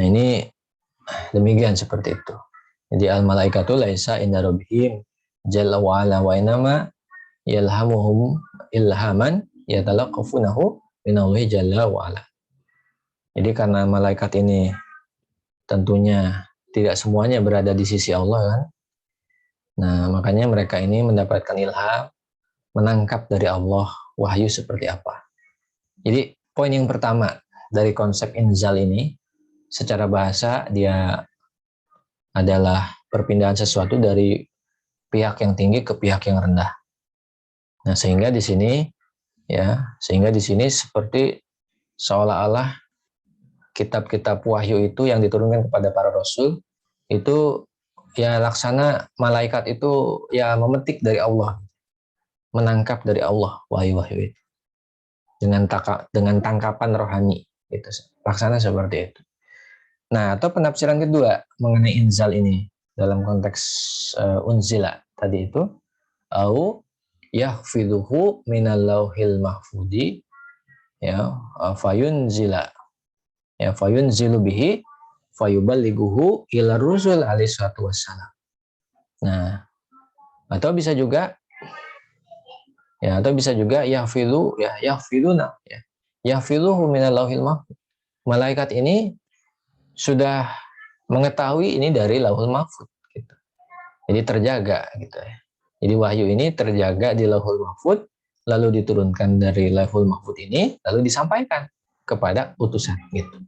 Nah, ini demikian, seperti itu. Jadi al malaikatu laisa inda rabbihim jalla wa ala wa inama yalhamuhum ilhaman yatalaqafunahu minallahi jalla wa ala. Jadi karena malaikat ini tentunya tidak semuanya berada di sisi Allah, kan. Nah, makanya mereka ini mendapatkan ilham, menangkap dari Allah wahyu seperti apa. Jadi poin yang pertama dari konsep inzal ini, secara bahasa dia adalah perpindahan sesuatu dari pihak yang tinggi ke pihak yang rendah. Nah, sehingga di sini seperti seolah-olah kitab-kitab wahyu itu yang diturunkan kepada para rasul itu, ya, laksana malaikat itu, ya, memetik dari Allah, menangkap dari Allah wahyu-wahyu itu dengan tangkapan rohani, gitu. Laksana seperti itu. Nah, atau penafsiran kedua mengenai inzal ini dalam konteks unzila tadi itu, au yahfiduhu minal lauhil mahfudi, ya, fayunzilu bihi fayuballighuhu ila rusul alaihi salatu wassalam. Nah, atau bisa juga yahfiduhu minal lauhil mahfud. Malaikat ini sudah mengetahui ini dari lauhul mahfud, gitu. Jadi terjaga, gitu ya. Jadi wahyu ini terjaga di lauhul mahfud, lalu diturunkan dari lauhul mahfud ini, lalu disampaikan kepada utusan, gitu.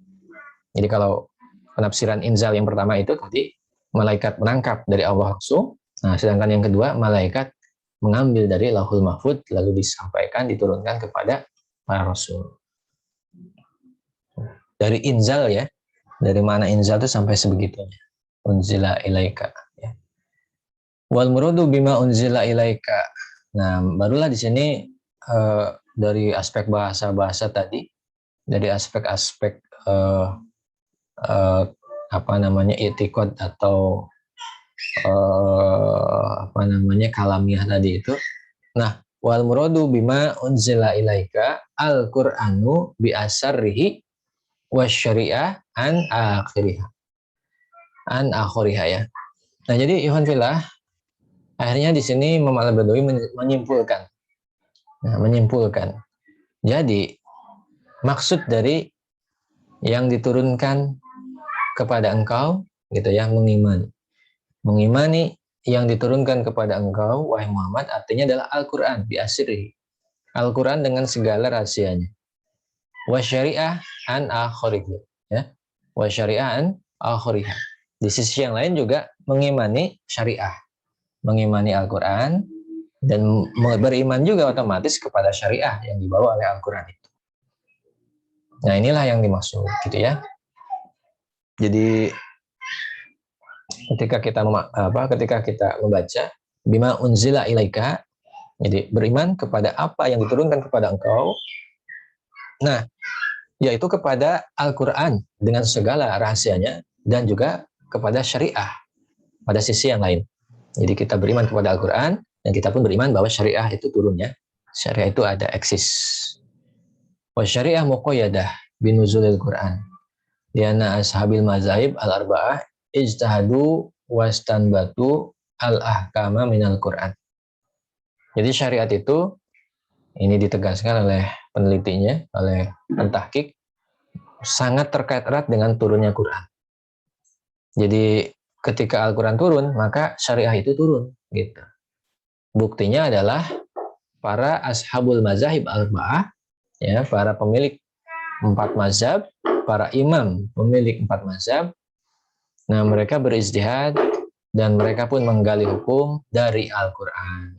Jadi kalau penafsiran inzal yang pertama itu tadi malaikat menangkap dari Allah langsung. Nah, sedangkan yang kedua malaikat mengambil dari lauhul mahfud lalu disampaikan, diturunkan kepada para rasul. Dari inzal, ya. Dari mana inzal itu sampai sebegitunya. Unzila ilaika, ya. Wal muradu bima unzila ilaika. Nah, barulah di sini dari aspek bahasa tadi, dari aspek-aspek i'tiqad atau kalamiah tadi itu. Nah, wal muradu bima unzila ilaika al-Qur'anu bi asarrihi wasyari'ah an akhiriha, ya. Nah, jadi Ikhwan fillah, akhirnya di sini Imam Al-Baidawi menyimpulkan. Jadi maksud dari yang diturunkan kepada engkau, gitu ya, mengimani Mengimani yang diturunkan kepada engkau, wahai Muhammad, artinya adalah Al-Quran, biasiri. Al-Quran dengan segala rahasianya. Wa syariah an akhirihi. Ya. Wa syariah an akhiriha. Di sisi yang lain juga mengimani syariah. Mengimani Al-Quran, dan beriman juga otomatis kepada syariah yang dibawa oleh Al-Quran itu. Nah, inilah yang dimaksud, gitu ya. Jadi ketika kita membaca bima unzila ilaika, jadi beriman kepada apa yang diturunkan kepada engkau. Nah, yaitu kepada Al-Quran dengan segala rahasianya dan juga kepada syariah pada sisi yang lain. Jadi kita beriman kepada Al-Quran dan kita pun beriman bahwa syariah itu turunnya. Syariah itu ada eksis. Wa syariah muqayyadah binuzulil Quran. Lianna ashabil mazahib al-arba'ah ijtahadu wastanbatu al-ahkama minal Quran. Jadi syariat itu, ini ditegaskan oleh penelitinya, oleh pentahkik, sangat terkait erat dengan turunnya Quran. Jadi ketika Al-Quran turun, maka syariah itu turun, gitu. Buktinya adalah para ashabul mazahib al-arba'ah, ya, para pemilik 4 mazhab, para imam pemilik 4 mazhab. Nah, mereka berijtihad dan mereka pun menggali hukum dari Al-Quran.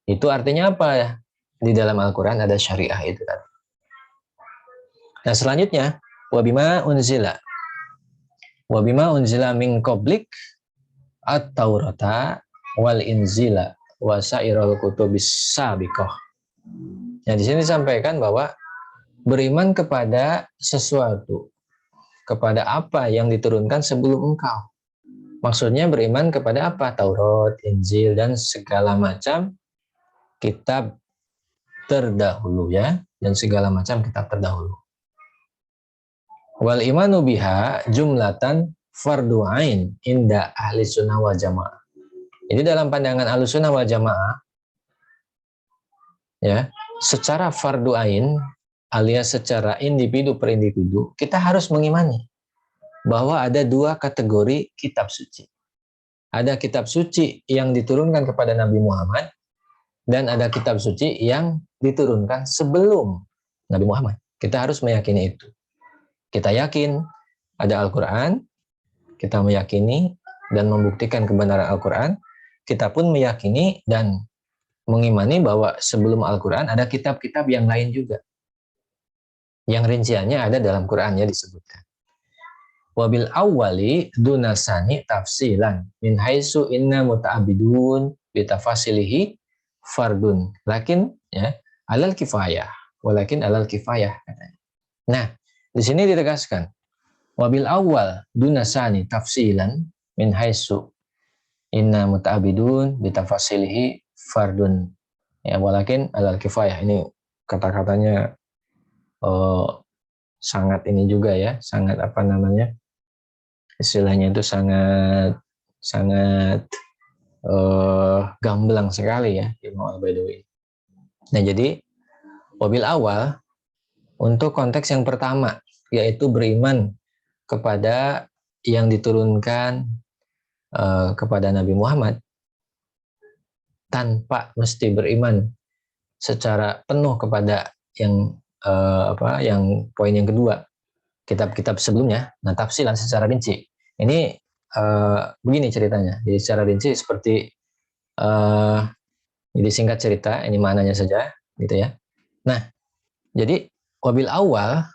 Itu artinya apa? Di dalam Al-Quran ada syariah itu kan. Nah, selanjutnya wabima unzila min qablik at-taurata wal inzila wa sairul kutubis sabiqah. Nah, di sini disampaikan bahwa beriman kepada sesuatu, kepada apa yang diturunkan sebelum engkau. Maksudnya beriman kepada apa? Taurat, Injil, dan segala macam kitab terdahulu, ya, dan segala macam kitab terdahulu. Wal imanu biha jumlatan fardu ain inda ahli sunnah wal jamaah. Jadi dalam pandangan ahli sunnah wal jamaah, ya, secara fardu ain alias secara individu per individu, kita harus mengimani bahwa ada 2 kategori kitab suci. Ada kitab suci yang diturunkan kepada Nabi Muhammad, dan ada kitab suci yang diturunkan sebelum Nabi Muhammad. Kita harus meyakini itu. Kita yakin ada Al-Quran, kita meyakini dan membuktikan kebenaran Al-Quran. Kita pun meyakini dan mengimani bahwa sebelum Al-Quran ada kitab-kitab yang lain juga, yang rinciannya ada dalam Quran, ya, disebutkan. Wabil awwali dunasani tafsilan min haitsu inna muta'abidun bitafasilihi fardun lakin, ya, alal kifayah walakin alal kifayah katanya. Nah, di sini ditegaskan wabil awal dunasani tafsilan min haitsu inna muta'abidun bitafasilihi fardun, ya, walakin alal kifayah. Ini kata-katanya sangat ini juga, ya, sangat apa namanya, istilahnya itu sangat gamblang sekali, ya, Imam Al-Baidawi. Nah, jadi wabil awal untuk konteks yang pertama, yaitu beriman kepada yang diturunkan kepada Nabi Muhammad, tanpa mesti beriman secara penuh kepada yang yang poin yang kedua, kitab-kitab sebelumnya. Nah, tafsilan secara rinci. Ini begini ceritanya. Jadi secara rinci seperti jadi singkat cerita, ini maknanya saja, gitu ya. Nah, jadi wabil awal,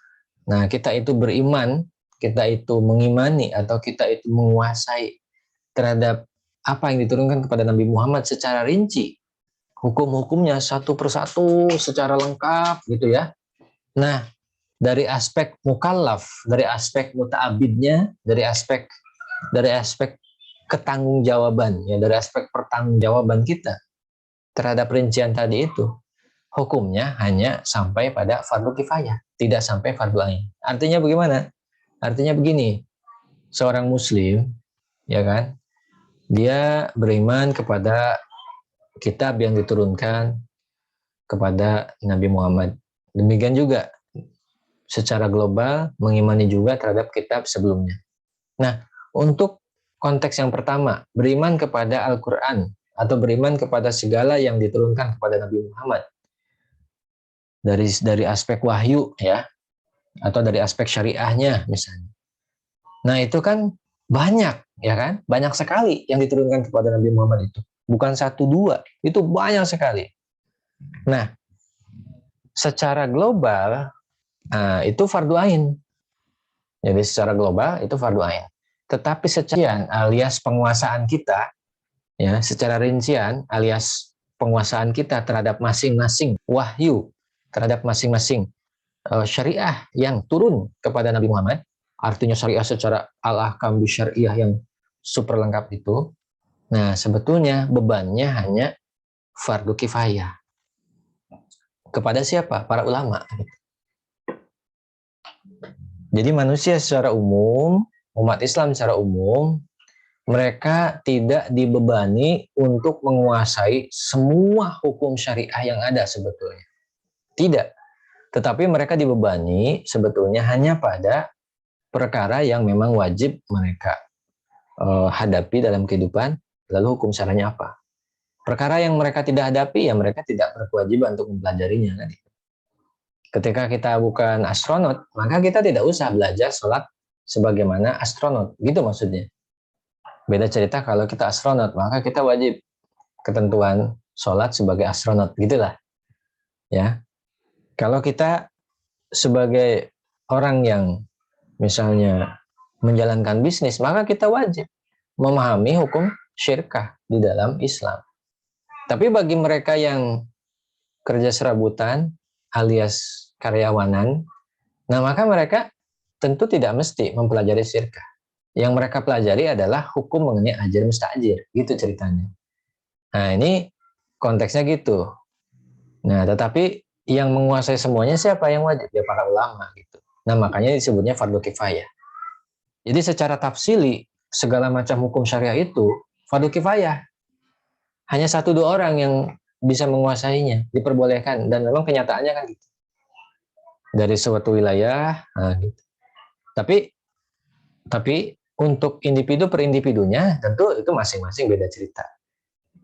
nah, kita itu beriman, kita itu mengimani atau kita itu menguasai terhadap apa yang diturunkan kepada Nabi Muhammad secara rinci, hukum-hukumnya satu persatu secara lengkap, gitu ya. Nah, dari aspek mukallaf, dari aspek muta'abidnya, dari aspek ketanggungjawaban, ya, dari aspek pertanggungjawaban kita terhadap rincian tadi itu, hukumnya hanya sampai pada fardu kifayah, tidak sampai fardu ain. Artinya bagaimana? Artinya begini, seorang muslim, ya kan, dia beriman kepada kitab yang diturunkan kepada Nabi Muhammad. Demikian juga secara global mengimani juga terhadap kitab sebelumnya. Nah, untuk konteks yang pertama, beriman kepada Al-Quran atau beriman kepada segala yang diturunkan kepada Nabi Muhammad dari aspek wahyu ya, atau dari aspek syariahnya misalnya. Nah itu kan banyak ya kan, banyak sekali yang diturunkan kepada Nabi Muhammad itu, bukan satu dua, itu banyak sekali. Nah secara global itu fardu ain. Jadi secara global itu fardu ain. Tetapi secara alias penguasaan kita, ya, secara rincian alias penguasaan kita terhadap masing-masing wahyu, terhadap masing-masing syariah yang turun kepada Nabi Muhammad, artinya syariah secara al-ahkam syariah yang super lengkap itu. Nah, sebetulnya bebannya hanya fardu kifayah. Kepada siapa? Para ulama. Jadi manusia secara umum, umat Islam secara umum, mereka tidak dibebani untuk menguasai semua hukum syariah yang ada sebetulnya. Tidak. Tetapi mereka dibebani sebetulnya hanya pada perkara yang memang wajib mereka hadapi dalam kehidupan, lalu hukum syarahnya apa. Perkara yang mereka tidak hadapi, ya mereka tidak berkewajiban untuk mempelajarinya. Ketika kita bukan astronot, maka kita tidak usah belajar sholat sebagaimana astronot. Gitu maksudnya. Beda cerita kalau kita astronot, maka kita wajib ketentuan sholat sebagai astronot. Gitulah. Ya. Kalau kita sebagai orang yang misalnya menjalankan bisnis, maka kita wajib memahami hukum syirkah di dalam Islam. Tapi bagi mereka yang kerja serabutan alias karyawanan, nah maka mereka tentu tidak mesti mempelajari syirkah. Yang mereka pelajari adalah hukum mengenai ajir mustajir, gitu ceritanya. Nah ini konteksnya gitu. Nah tetapi yang menguasai semuanya siapa yang wajib? Ya para ulama gitu. Nah makanya disebutnya fardu kifayah. Jadi secara tafsili segala macam hukum syariah itu fardu kifayah. Hanya satu dua orang yang bisa menguasainya, diperbolehkan, dan memang kenyataannya kan gitu. Dari suatu wilayah, nah gitu. Tapi untuk individu per individunya tentu itu masing-masing beda cerita.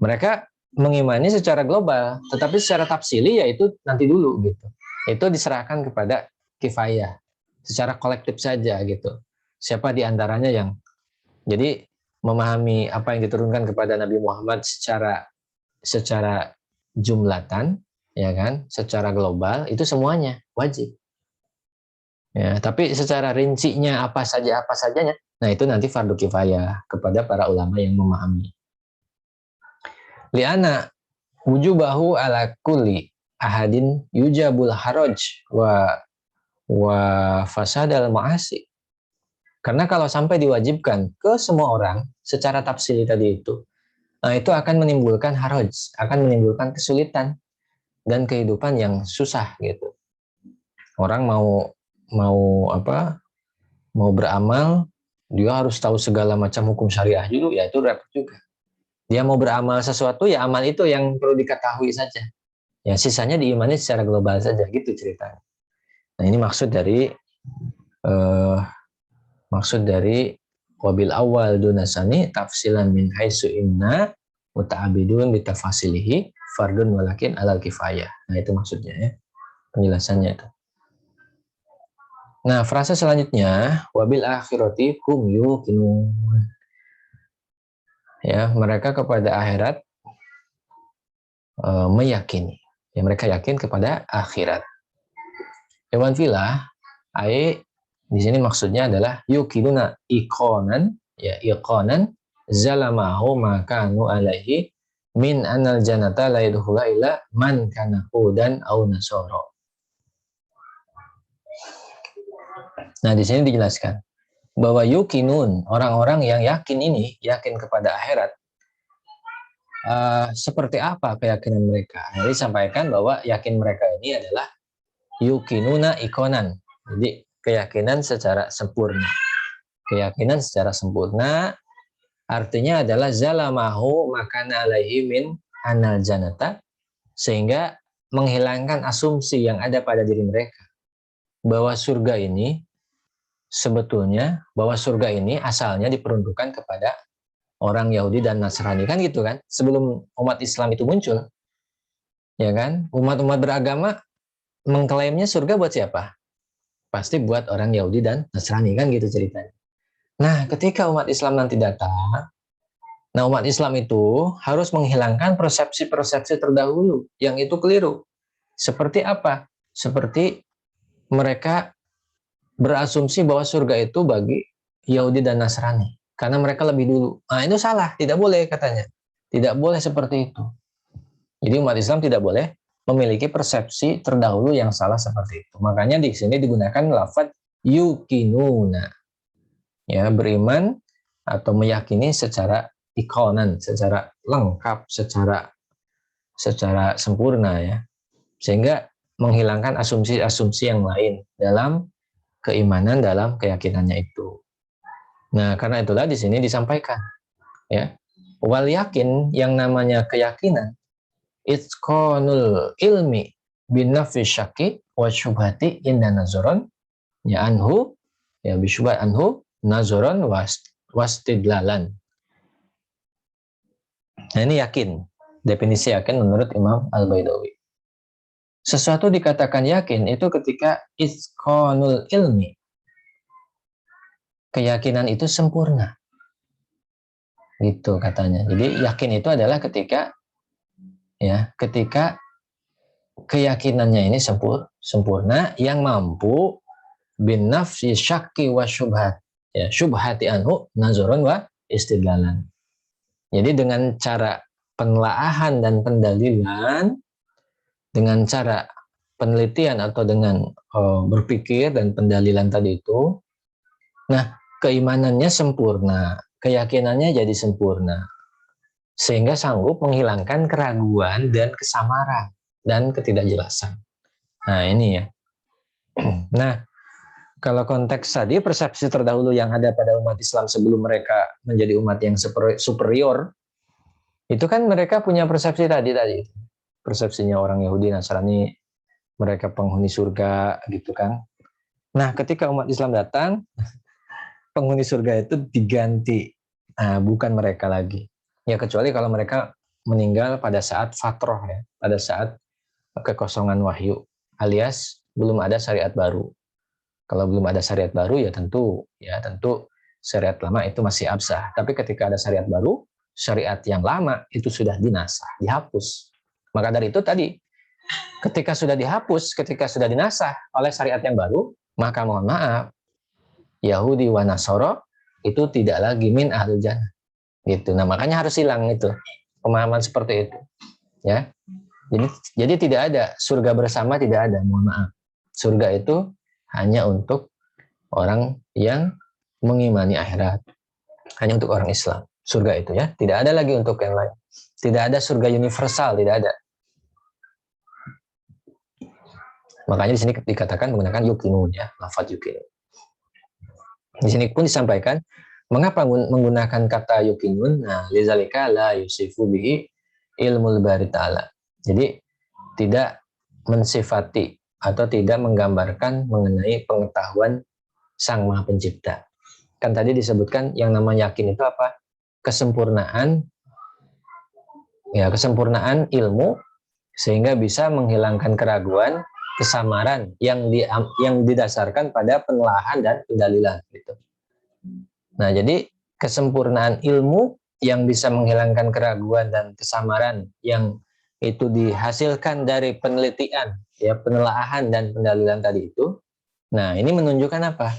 Mereka mengimani secara global, tetapi secara tafsili yaitu nanti dulu gitu. Itu diserahkan kepada kifayah, secara kolektif saja gitu. Siapa di antaranya yang jadi memahami apa yang diturunkan kepada Nabi Muhammad secara jumlatan, ya kan, secara global itu semuanya wajib. Ya, tapi secara rincinya apa sajanya, nah itu nanti fardu kifayah kepada para ulama yang memahami. Liana wujubahu ala kulli ahadin yujabul haraj wa fasadal ma'asi. Karena kalau sampai diwajibkan ke semua orang secara tafsili tadi itu, nah itu akan menimbulkan haraj, akan menimbulkan kesulitan dan kehidupan yang susah gitu. Orang mau beramal, dia harus tahu segala macam hukum syariah dulu, ya itu repot juga. Dia mau beramal sesuatu, ya amal itu yang perlu diketahui saja. Ya sisanya diimani secara global saja, gitu ceritanya. Nah ini maksud dari wabil awal dunasani tafsilan min haitsu inna muta'abidun bitafasilihi fardun walakin alal kifayah. Nah itu maksudnya ya, penjelasannya itu. Nah, frasa selanjutnya wabil akhirati hum yuqinun. Ya, mereka kepada akhirat meyakini. Ya, mereka yakin kepada akhirat. Hewan filah di sini maksudnya adalah yuqinuna iqonan, ya iqonan zalamahu makanu alaihi min anal janata la yadkhula illa man kana hudan au nasara. Nah, di sini dijelaskan bahwa yuqinun, orang-orang yang yakin ini, yakin kepada akhirat, seperti apa keyakinan mereka? Jadi disampaikan bahwa yakin mereka ini adalah yuqinuna ikonan. Jadi keyakinan secara sempurna. Keyakinan secara sempurna artinya adalah zalamahu makana alaihi min anal janata, sehingga menghilangkan asumsi yang ada pada diri mereka bahwa surga ini sebetulnya bahwa surga ini asalnya diperuntukkan kepada orang Yahudi dan Nasrani, kan gitu kan, sebelum umat Islam itu muncul, ya kan. Umat-umat beragama mengklaimnya surga buat siapa? Pasti buat orang Yahudi dan Nasrani, kan gitu ceritanya. Nah, ketika umat Islam nanti datang, nah umat Islam itu harus menghilangkan persepsi-persepsi terdahulu yang itu keliru. Seperti apa? Seperti mereka berasumsi bahwa surga itu bagi Yahudi dan Nasrani karena mereka lebih dulu. Nah, itu salah, tidak boleh katanya. Tidak boleh seperti itu. Jadi umat Islam tidak boleh memiliki persepsi terdahulu yang salah seperti itu. Makanya di sini digunakan lafaz yukinuna. Ya, beriman atau meyakini secara ikonan, secara lengkap, secara sempurna ya. Sehingga menghilangkan asumsi-asumsi yang lain dalam keimanan, dalam keyakinannya itu. Nah, karena itulah di sini disampaikan ya. Wal yakin, yang namanya keyakinan, itqanul ilmi binafi syaki wa syubhati inna nazoron ya anhu ya bisyubhat anhu nazoron wastidlalan. Nah, ini yakin. Definisi yakin menurut Imam Al-Baidawi. Sesuatu dikatakan yakin itu ketika itqanul ilmi, keyakinan itu sempurna. Gitu katanya. Jadi yakin itu adalah ketika keyakinannya ini sempurna yang mampu bin nafsi syakki wa syubhat. Ya, syubhati anhu nazoron wa istidlalan. Jadi dengan cara penelaahan dan pendalilan, dengan cara penelitian atau dengan berpikir dan pendalilan tadi itu, nah keimanannya sempurna, keyakinannya jadi sempurna, sehingga sanggup menghilangkan keraguan dan kesamaran dan ketidakjelasan. Nah ini ya. Nah kalau konteks tadi persepsi terdahulu yang ada pada umat Islam sebelum mereka menjadi umat yang superior, itu kan mereka punya persepsi tadi. Persepsinya orang Yahudi, Nasrani, mereka penghuni surga gitu kan. Nah ketika umat Islam datang, penghuni surga itu diganti. Nah, bukan mereka lagi. Ya kecuali kalau mereka meninggal pada saat fatroh ya, pada saat kekosongan wahyu, alias belum ada syariat baru. Kalau belum ada syariat baru ya tentu syariat lama itu masih absah. Tapi ketika ada syariat baru, syariat yang lama itu sudah dinasah, dihapus. Maka dari itu tadi, ketika sudah dihapus, ketika sudah dinasah oleh syariat yang baru, maka mohon maaf, Yahudi wa Nasara itu tidak lagi min ahlul jannah. Gitu. Nah, makanya harus hilang itu pemahaman seperti itu. Ya. Jadi tidak ada surga bersama, tidak ada, mohon maaf. Surga itu hanya untuk orang yang mengimani akhirat. Hanya untuk orang Islam. Surga itu ya, tidak ada lagi untuk yang lain. Tidak ada surga universal, tidak ada. Makanya di sini dikatakan menggunakan yukinun ya, lafaz yukinun. Di sini pun disampaikan mengapa menggunakan kata yukinun. Nah, lizalika la yusifu bihi ilmul bari ta'ala. Jadi tidak mensifati atau tidak menggambarkan mengenai pengetahuan Sang Maha Pencipta. Kan tadi disebutkan yang namanya yakin itu apa? Kesempurnaan ilmu sehingga bisa menghilangkan keraguan, kesamaran yang didasarkan pada penelaahan dan pendalilan gitu. Nah, jadi kesempurnaan ilmu yang bisa menghilangkan keraguan dan kesamaran yang itu dihasilkan dari penelitian, ya, penelaahan dan pendalilan tadi itu. Nah, ini menunjukkan apa?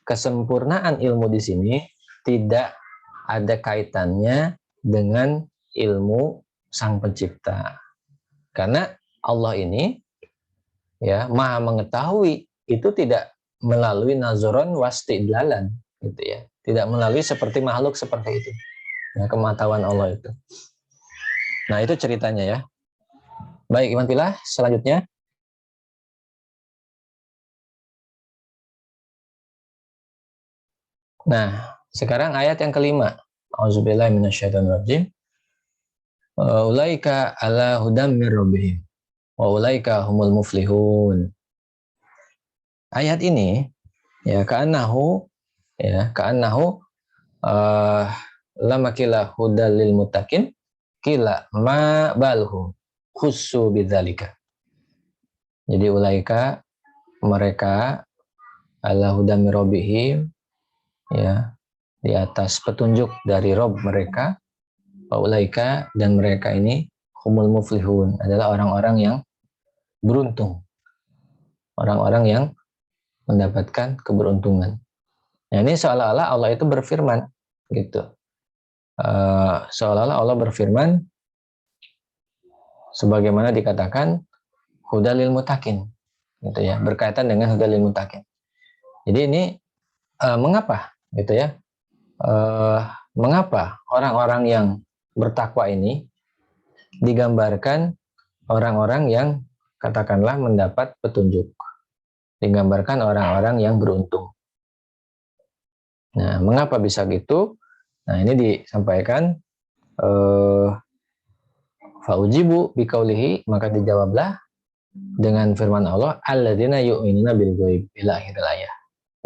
Kesempurnaan ilmu di sini tidak ada kaitannya dengan ilmu Sang Pencipta. Karena Allah ini ya Maha mengetahui itu tidak melalui nazoron wastidlalan gitu ya. Tidak melalui seperti makhluk seperti itu. Ya, kematahuan Allah itu. Nah, itu ceritanya ya. Baik, Iman Pilah, selanjutnya. Nah, sekarang ayat yang kelima. Auzubillahi minasyaitonirrajim. Ulaika ala hudam mir rabbihim wa ulaika humul muflihun. Ayat ini Ya, ka'annahu lama kila hudal lil muttaqin kila ma balhum khussu bidzalika. Jadi ulaika mereka ala huda mir rabbihim, ya, di atas petunjuk dari Rob mereka. Ulaika, dan mereka ini humul muflihun, adalah orang-orang yang beruntung, orang-orang yang mendapatkan keberuntungan. Nah, ini seolah-olah Allah itu berfirman gitu. Seolah-olah Allah berfirman sebagaimana dikatakan hudalil mutakin, gitu ya, berkaitan dengan hudalil mutakin. Jadi ini mengapa gitu ya, mengapa orang-orang yang bertakwa ini digambarkan orang-orang yang katakanlah mendapat petunjuk, digambarkan orang-orang yang beruntung. Nah, mengapa bisa gitu? Nah, ini disampaikan faujibu biqaulihi, maka dijawablah dengan firman Allah, alladzina yu'minuna bil ghaib ila akhiril ayat.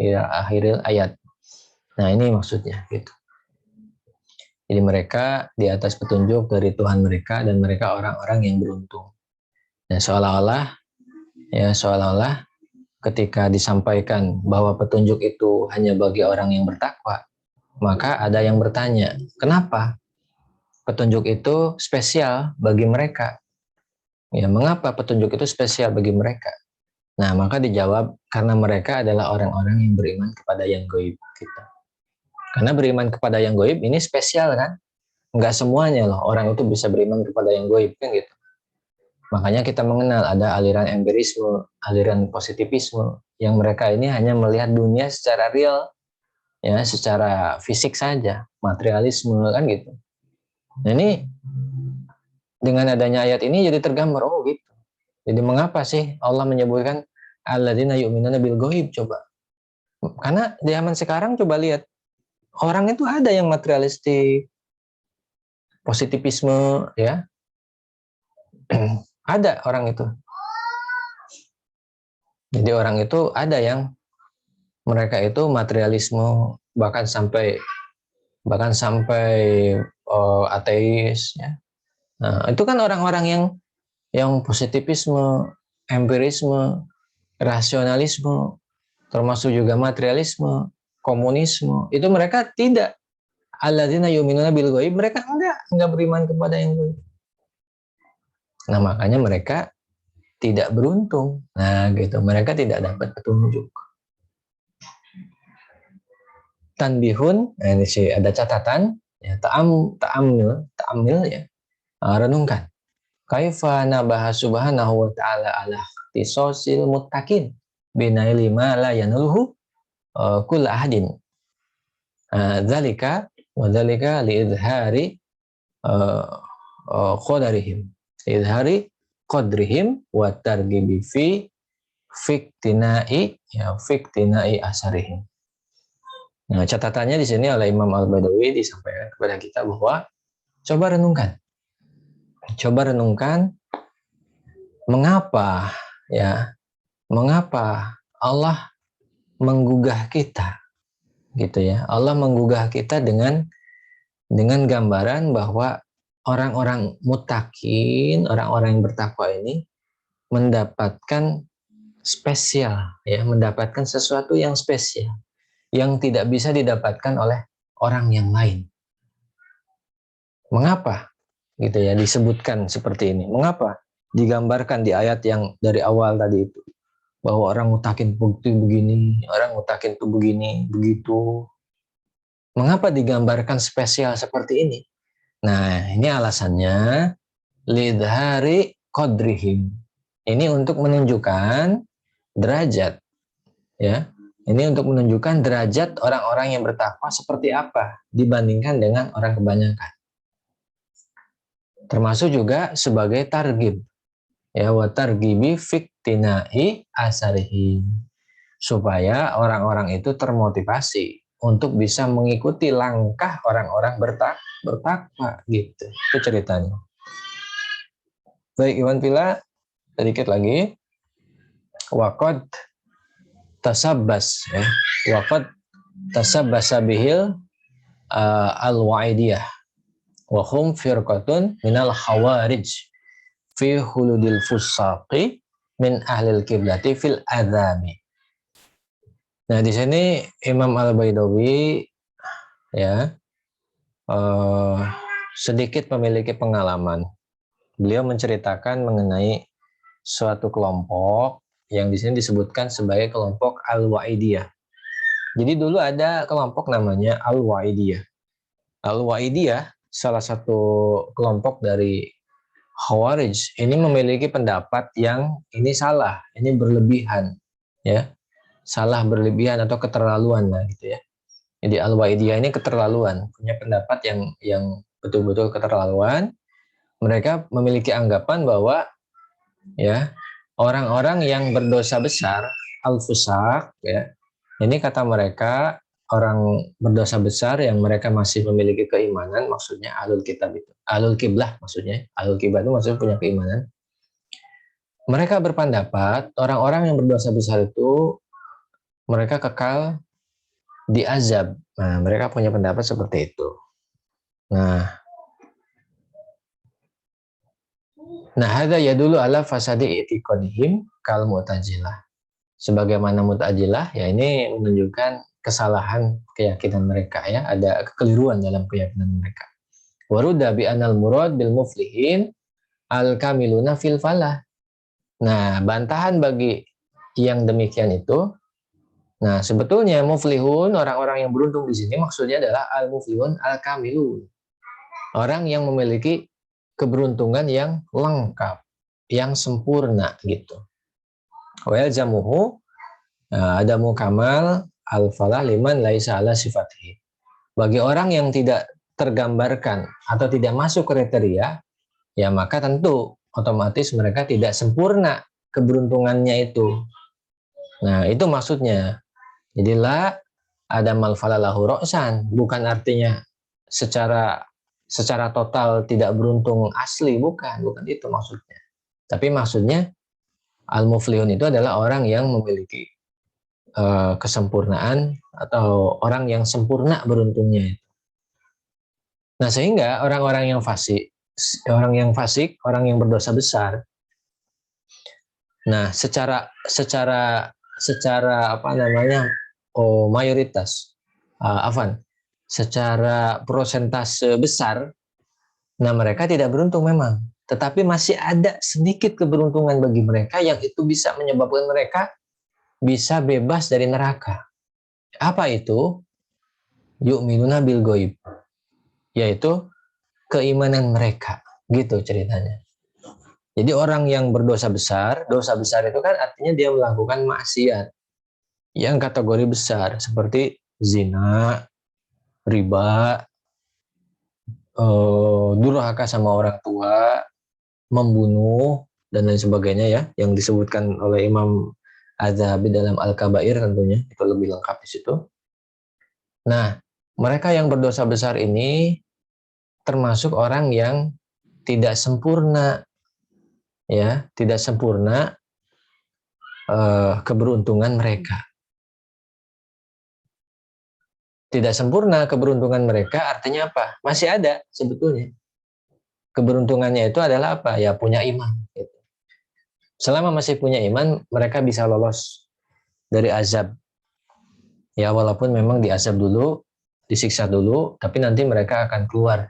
Ila akhiril ayat. Nah, ini maksudnya gitu. Jadi mereka di atas petunjuk dari Tuhan mereka dan mereka orang-orang yang beruntung. Nah, seolah-olah ketika disampaikan bahwa petunjuk itu hanya bagi orang yang bertakwa, maka ada yang bertanya, kenapa petunjuk itu spesial bagi mereka? Ya, mengapa petunjuk itu spesial bagi mereka? Nah, maka dijawab karena mereka adalah orang-orang yang beriman kepada yang gaib gitu. Karena beriman kepada yang gaib ini spesial kan? Enggak semuanya loh orang itu bisa beriman kepada yang gaib kan gitu. Makanya kita mengenal ada aliran empirisme, aliran positivisme, yang mereka ini hanya melihat dunia secara real, ya, secara fisik saja, materialisme kan gitu. Nah, ini dengan adanya ayat ini jadi tergambar, oh gitu. Jadi mengapa sih Allah menyebutkan alladzina yu'minuna bil ghaib, coba? Karena di zaman sekarang coba lihat, orang itu ada yang materialistik, positivisme, ya. Ada orang itu. Jadi orang itu ada yang mereka itu materialisme, bahkan sampai ateis, ya. Nah, itu kan orang-orang yang positivisme, empirisme, rasionalisme, termasuk juga materialisme, komunisme. Itu mereka tidak, alladzina yu'minuna bil ghaib, mereka enggak beriman kepada yang gaib. Nah, makanya mereka tidak beruntung. Nah, gitu. Mereka tidak dapat petunjuk. Tanbihun, nah ini sih ada catatan, ya, ta'amil ya. Renungkan. Kaifa nabaha subhanahu wa ta'ala ala ikhtisasil muttaqin binaili ma la yanuluhu kull ahadin. Dzalika wa dzalika li idhari qadarihim. Idhari qadrihim wa targibi fi fiktinai asarihim. Nah, catatannya di sini oleh Imam Al-Badawi disampaikan kepada kita bahwa coba renungkan mengapa Allah menggugah kita gitu ya. Allah menggugah kita dengan gambaran bahwa orang-orang muttaqin, orang-orang yang bertakwa ini mendapatkan spesial, ya, mendapatkan sesuatu yang spesial yang tidak bisa didapatkan oleh orang yang lain. Mengapa gitu ya disebutkan seperti ini? Mengapa digambarkan di ayat yang dari awal tadi itu bahwa orang mutakin bukti begini, orang mutakin itu begini, begitu. Mengapa digambarkan spesial seperti ini? Nah, ini alasannya lidhari qadrihim. Ini untuk menunjukkan derajat, ya. Ini untuk menunjukkan derajat orang-orang yang bertakwa seperti apa dibandingkan dengan orang kebanyakan. Termasuk juga sebagai targib, ya, wa targibi fiktinai asarihi, supaya orang-orang itu termotivasi untuk bisa mengikuti langkah orang-orang bertakwa gitu. Itu ceritanya. Baik, Iwan Pila, sedikit lagi. Waqad tasabbas ya, waqad tasabbasa bihil al-wa'idiyah wa hum firqatun minal khawarij fi huludil fusaqi min ahlil kiblati fil adzabi. Nah, di sini Imam Al-Baidawi ya sedikit memiliki pengalaman. Beliau menceritakan mengenai suatu kelompok yang di sini disebutkan sebagai kelompok Al-Wa'idiyah. Jadi dulu ada kelompok namanya Al-Wa'idiyah. Al-Wa'idiyah salah satu kelompok dari Khawarij ini memiliki pendapat yang ini salah, ini berlebihan, ya, salah berlebihan atau keterlaluan lah gitu ya. Jadi Al-Wa'idiyah ini keterlaluan, punya pendapat yang betul-betul keterlaluan. Mereka memiliki anggapan bahwa ya orang-orang yang berdosa besar, al-fusaq, ya, ini kata mereka orang berdosa besar yang mereka masih memiliki keimanan, maksudnya ahlul kitab itu, ahlul kiblah maksudnya, ahlul kiblah itu maksudnya punya keimanan. Mereka berpendapat orang-orang yang berdosa besar itu mereka kekal di azab. Nah, mereka punya pendapat seperti itu. Nah, hadza yadullu ala fasadi i'tiqadihim kal mu'tazilah. Sebagaimana Mu'tazilah, ya ini menunjukkan kesalahan keyakinan mereka ya, ada kekeliruan dalam keyakinan mereka. Waruda bi anal murad bil muflihin al kamiluna fil falah. Nah, bantahan bagi yang demikian itu, nah sebetulnya muflihun, orang-orang yang beruntung di sini maksudnya adalah al muflihun al kamilun. Orang yang memiliki keberuntungan yang lengkap, yang sempurna gitu. Wa yalzamuhu adamu kamal al-falah liman laisa ala sifatihi. Bagi orang yang tidak tergambarkan atau tidak masuk kriteria, ya maka tentu otomatis mereka tidak sempurna keberuntungannya itu. Nah, itu maksudnya. Jadi la adamal falah lahu ra'san, bukan artinya secara total tidak beruntung asli, bukan itu maksudnya. Tapi maksudnya al-muflihun itu adalah orang yang memiliki kesempurnaan atau orang yang sempurna beruntungnya. Nah, sehingga orang-orang yang fasik, orang yang berdosa besar, nah secara apa namanya, mayoritas, secara prosentase besar, nah mereka tidak beruntung memang, tetapi masih ada sedikit keberuntungan bagi mereka yang itu bisa menyebabkan mereka bisa bebas dari neraka. Apa itu? Yu'minuna bil ghaib, yaitu keimanan mereka, gitu ceritanya. Jadi orang yang berdosa besar, dosa besar itu kan artinya dia melakukan maksiat yang kategori besar seperti zina, riba, durhaka sama orang tua, membunuh dan lain sebagainya ya, yang disebutkan oleh Imam Az-Zahabi dalam Al-Kabair tentunya, itu lebih lengkap di situ. Nah, mereka yang berdosa besar ini termasuk orang yang tidak sempurna, ya, tidak sempurna keberuntungan mereka. Tidak sempurna keberuntungan mereka artinya apa? Masih ada sebetulnya. Keberuntungannya itu adalah apa? Ya punya iman. Gitu. Selama masih punya iman, mereka bisa lolos dari azab. Ya walaupun memang diazab dulu, disiksa dulu, tapi nanti mereka akan keluar.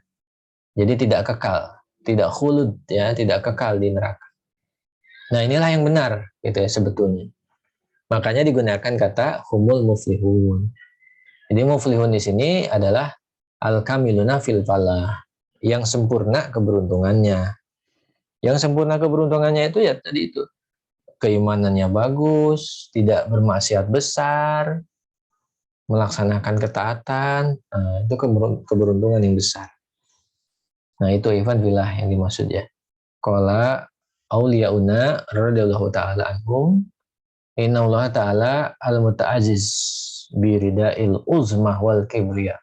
Jadi tidak kekal, tidak khulud, ya, tidak kekal di neraka. Nah inilah yang benar, gitu ya sebetulnya. Makanya digunakan kata humul muflihun. Jadi muflihun di sini adalah al-kamiluna fil falah, yang sempurna keberuntungannya. Yang sempurna keberuntungannya itu ya tadi itu, keimanannya bagus, tidak bermaksiat besar, melaksanakan ketaatan, nah, itu keberuntungan yang besar. Nah itu Ivan filah yang dimaksud ya. Qala auliyauna radhiyallahu ta'ala anhum, inna Allah ta'ala al-muta'aziz birida'il uzmah wal kibriya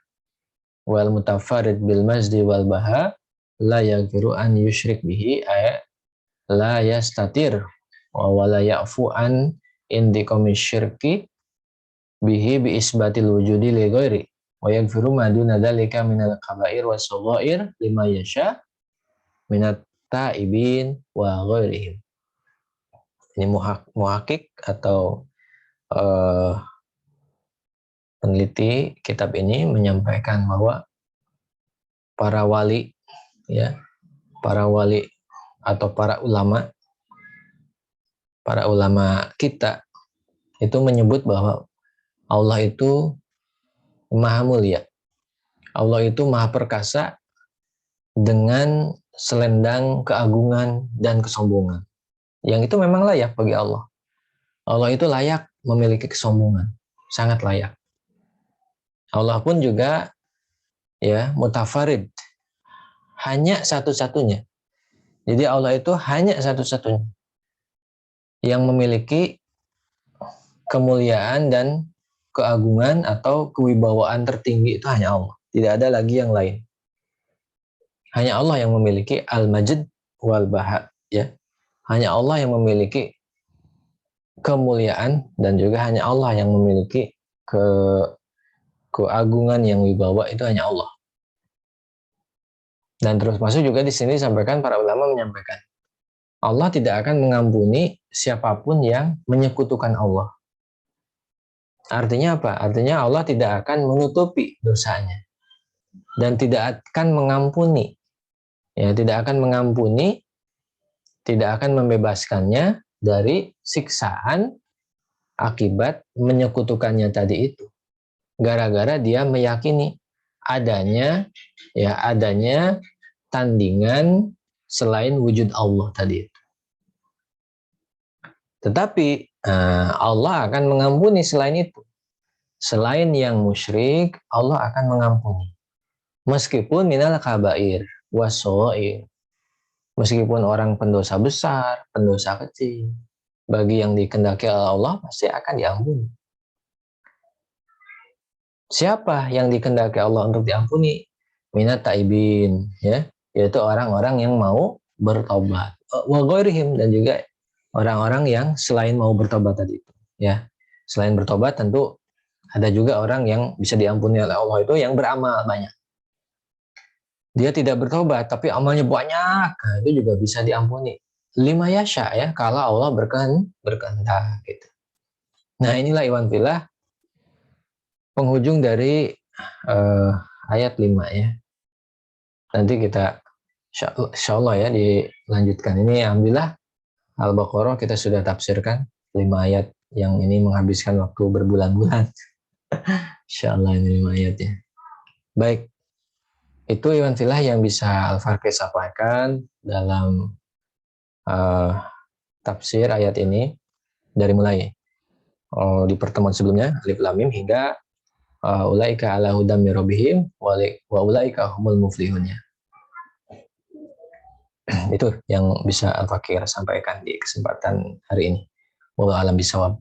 wal mutafarid bil majdi wal baha la yaghfiru an yushrik bihi ay la yastatir wa la ya'fu an intiqami syirki bihi bi isbatil wujudi li ghairi wa yaghfiru ma duna dzalika minal kaba'ir was shaghair lima yasha minat taibin wa ghairihim. Ini muhakik atau peneliti kitab ini menyampaikan bahwa para wali, ya, para wali atau para ulama kita itu menyebut bahwa Allah itu maha mulia, Allah itu maha perkasa dengan selendang keagungan dan kesombongan, yang itu memang layak bagi Allah. Allah itu layak memiliki kesombongan, sangat layak. Allah pun juga, ya, mutafarid, hanya satu-satunya. Jadi Allah itu hanya satu-satunya yang memiliki kemuliaan dan keagungan atau kewibawaan tertinggi, itu hanya Allah. Tidak ada lagi yang lain. Hanya Allah yang memiliki al-majd wal baha, ya. Hanya Allah yang memiliki kemuliaan dan juga hanya Allah yang memiliki keagungan yang wibawa, itu hanya Allah. Dan terus masuk juga di sini disampaikan, para ulama menyampaikan Allah tidak akan mengampuni siapapun yang menyekutukan Allah. Artinya apa? Artinya Allah tidak akan menutupi dosanya dan tidak akan mengampuni, ya, tidak akan mengampuni, tidak akan membebaskannya dari siksaan akibat menyekutukannya tadi itu. Gara-gara dia meyakini adanya tandingan selain wujud Allah tadi itu. Tetapi Allah akan mengampuni selain itu. Selain yang musyrik, Allah akan mengampuni. Meskipun minal kabair washoir. Meskipun orang pendosa besar, pendosa kecil, bagi yang dikehendaki Allah pasti akan diampuni. Siapa yang dikehendaki Allah untuk diampuni? Minat taibin, ya, yaitu orang-orang yang mau bertobat. Wa ghairihim, dan juga orang-orang yang selain mau bertobat tadi itu, ya. Selain bertobat tentu ada juga orang yang bisa diampuni oleh Allah itu yang beramal banyak. Dia tidak bertobat tapi amalnya banyak, nah, itu juga bisa diampuni. Lima yasha, ya, kalau Allah berkehendak gitu. Nah, inilah iwan fillah penghujung dari ayat 5, ya. Nanti kita insya Allah, ya, dilanjutkan. Ini alhamdulillah Al-Baqarah kita sudah tafsirkan 5 ayat yang ini menghabiskan waktu berbulan-bulan. Insya Allah ini 5 ayat, ya. Baik, itu iwan fillah yang bisa Al-Farqi sampaikan dalam tafsir ayat ini dari mulai di pertemuan sebelumnya Alif Lam Mim hingga ulaika ala hudam min rabbihim wa ulaika humul muflihun, ya. Itu yang bisa Al-Fakir sampaikan di kesempatan hari ini. Wallahu a'lam bishawab.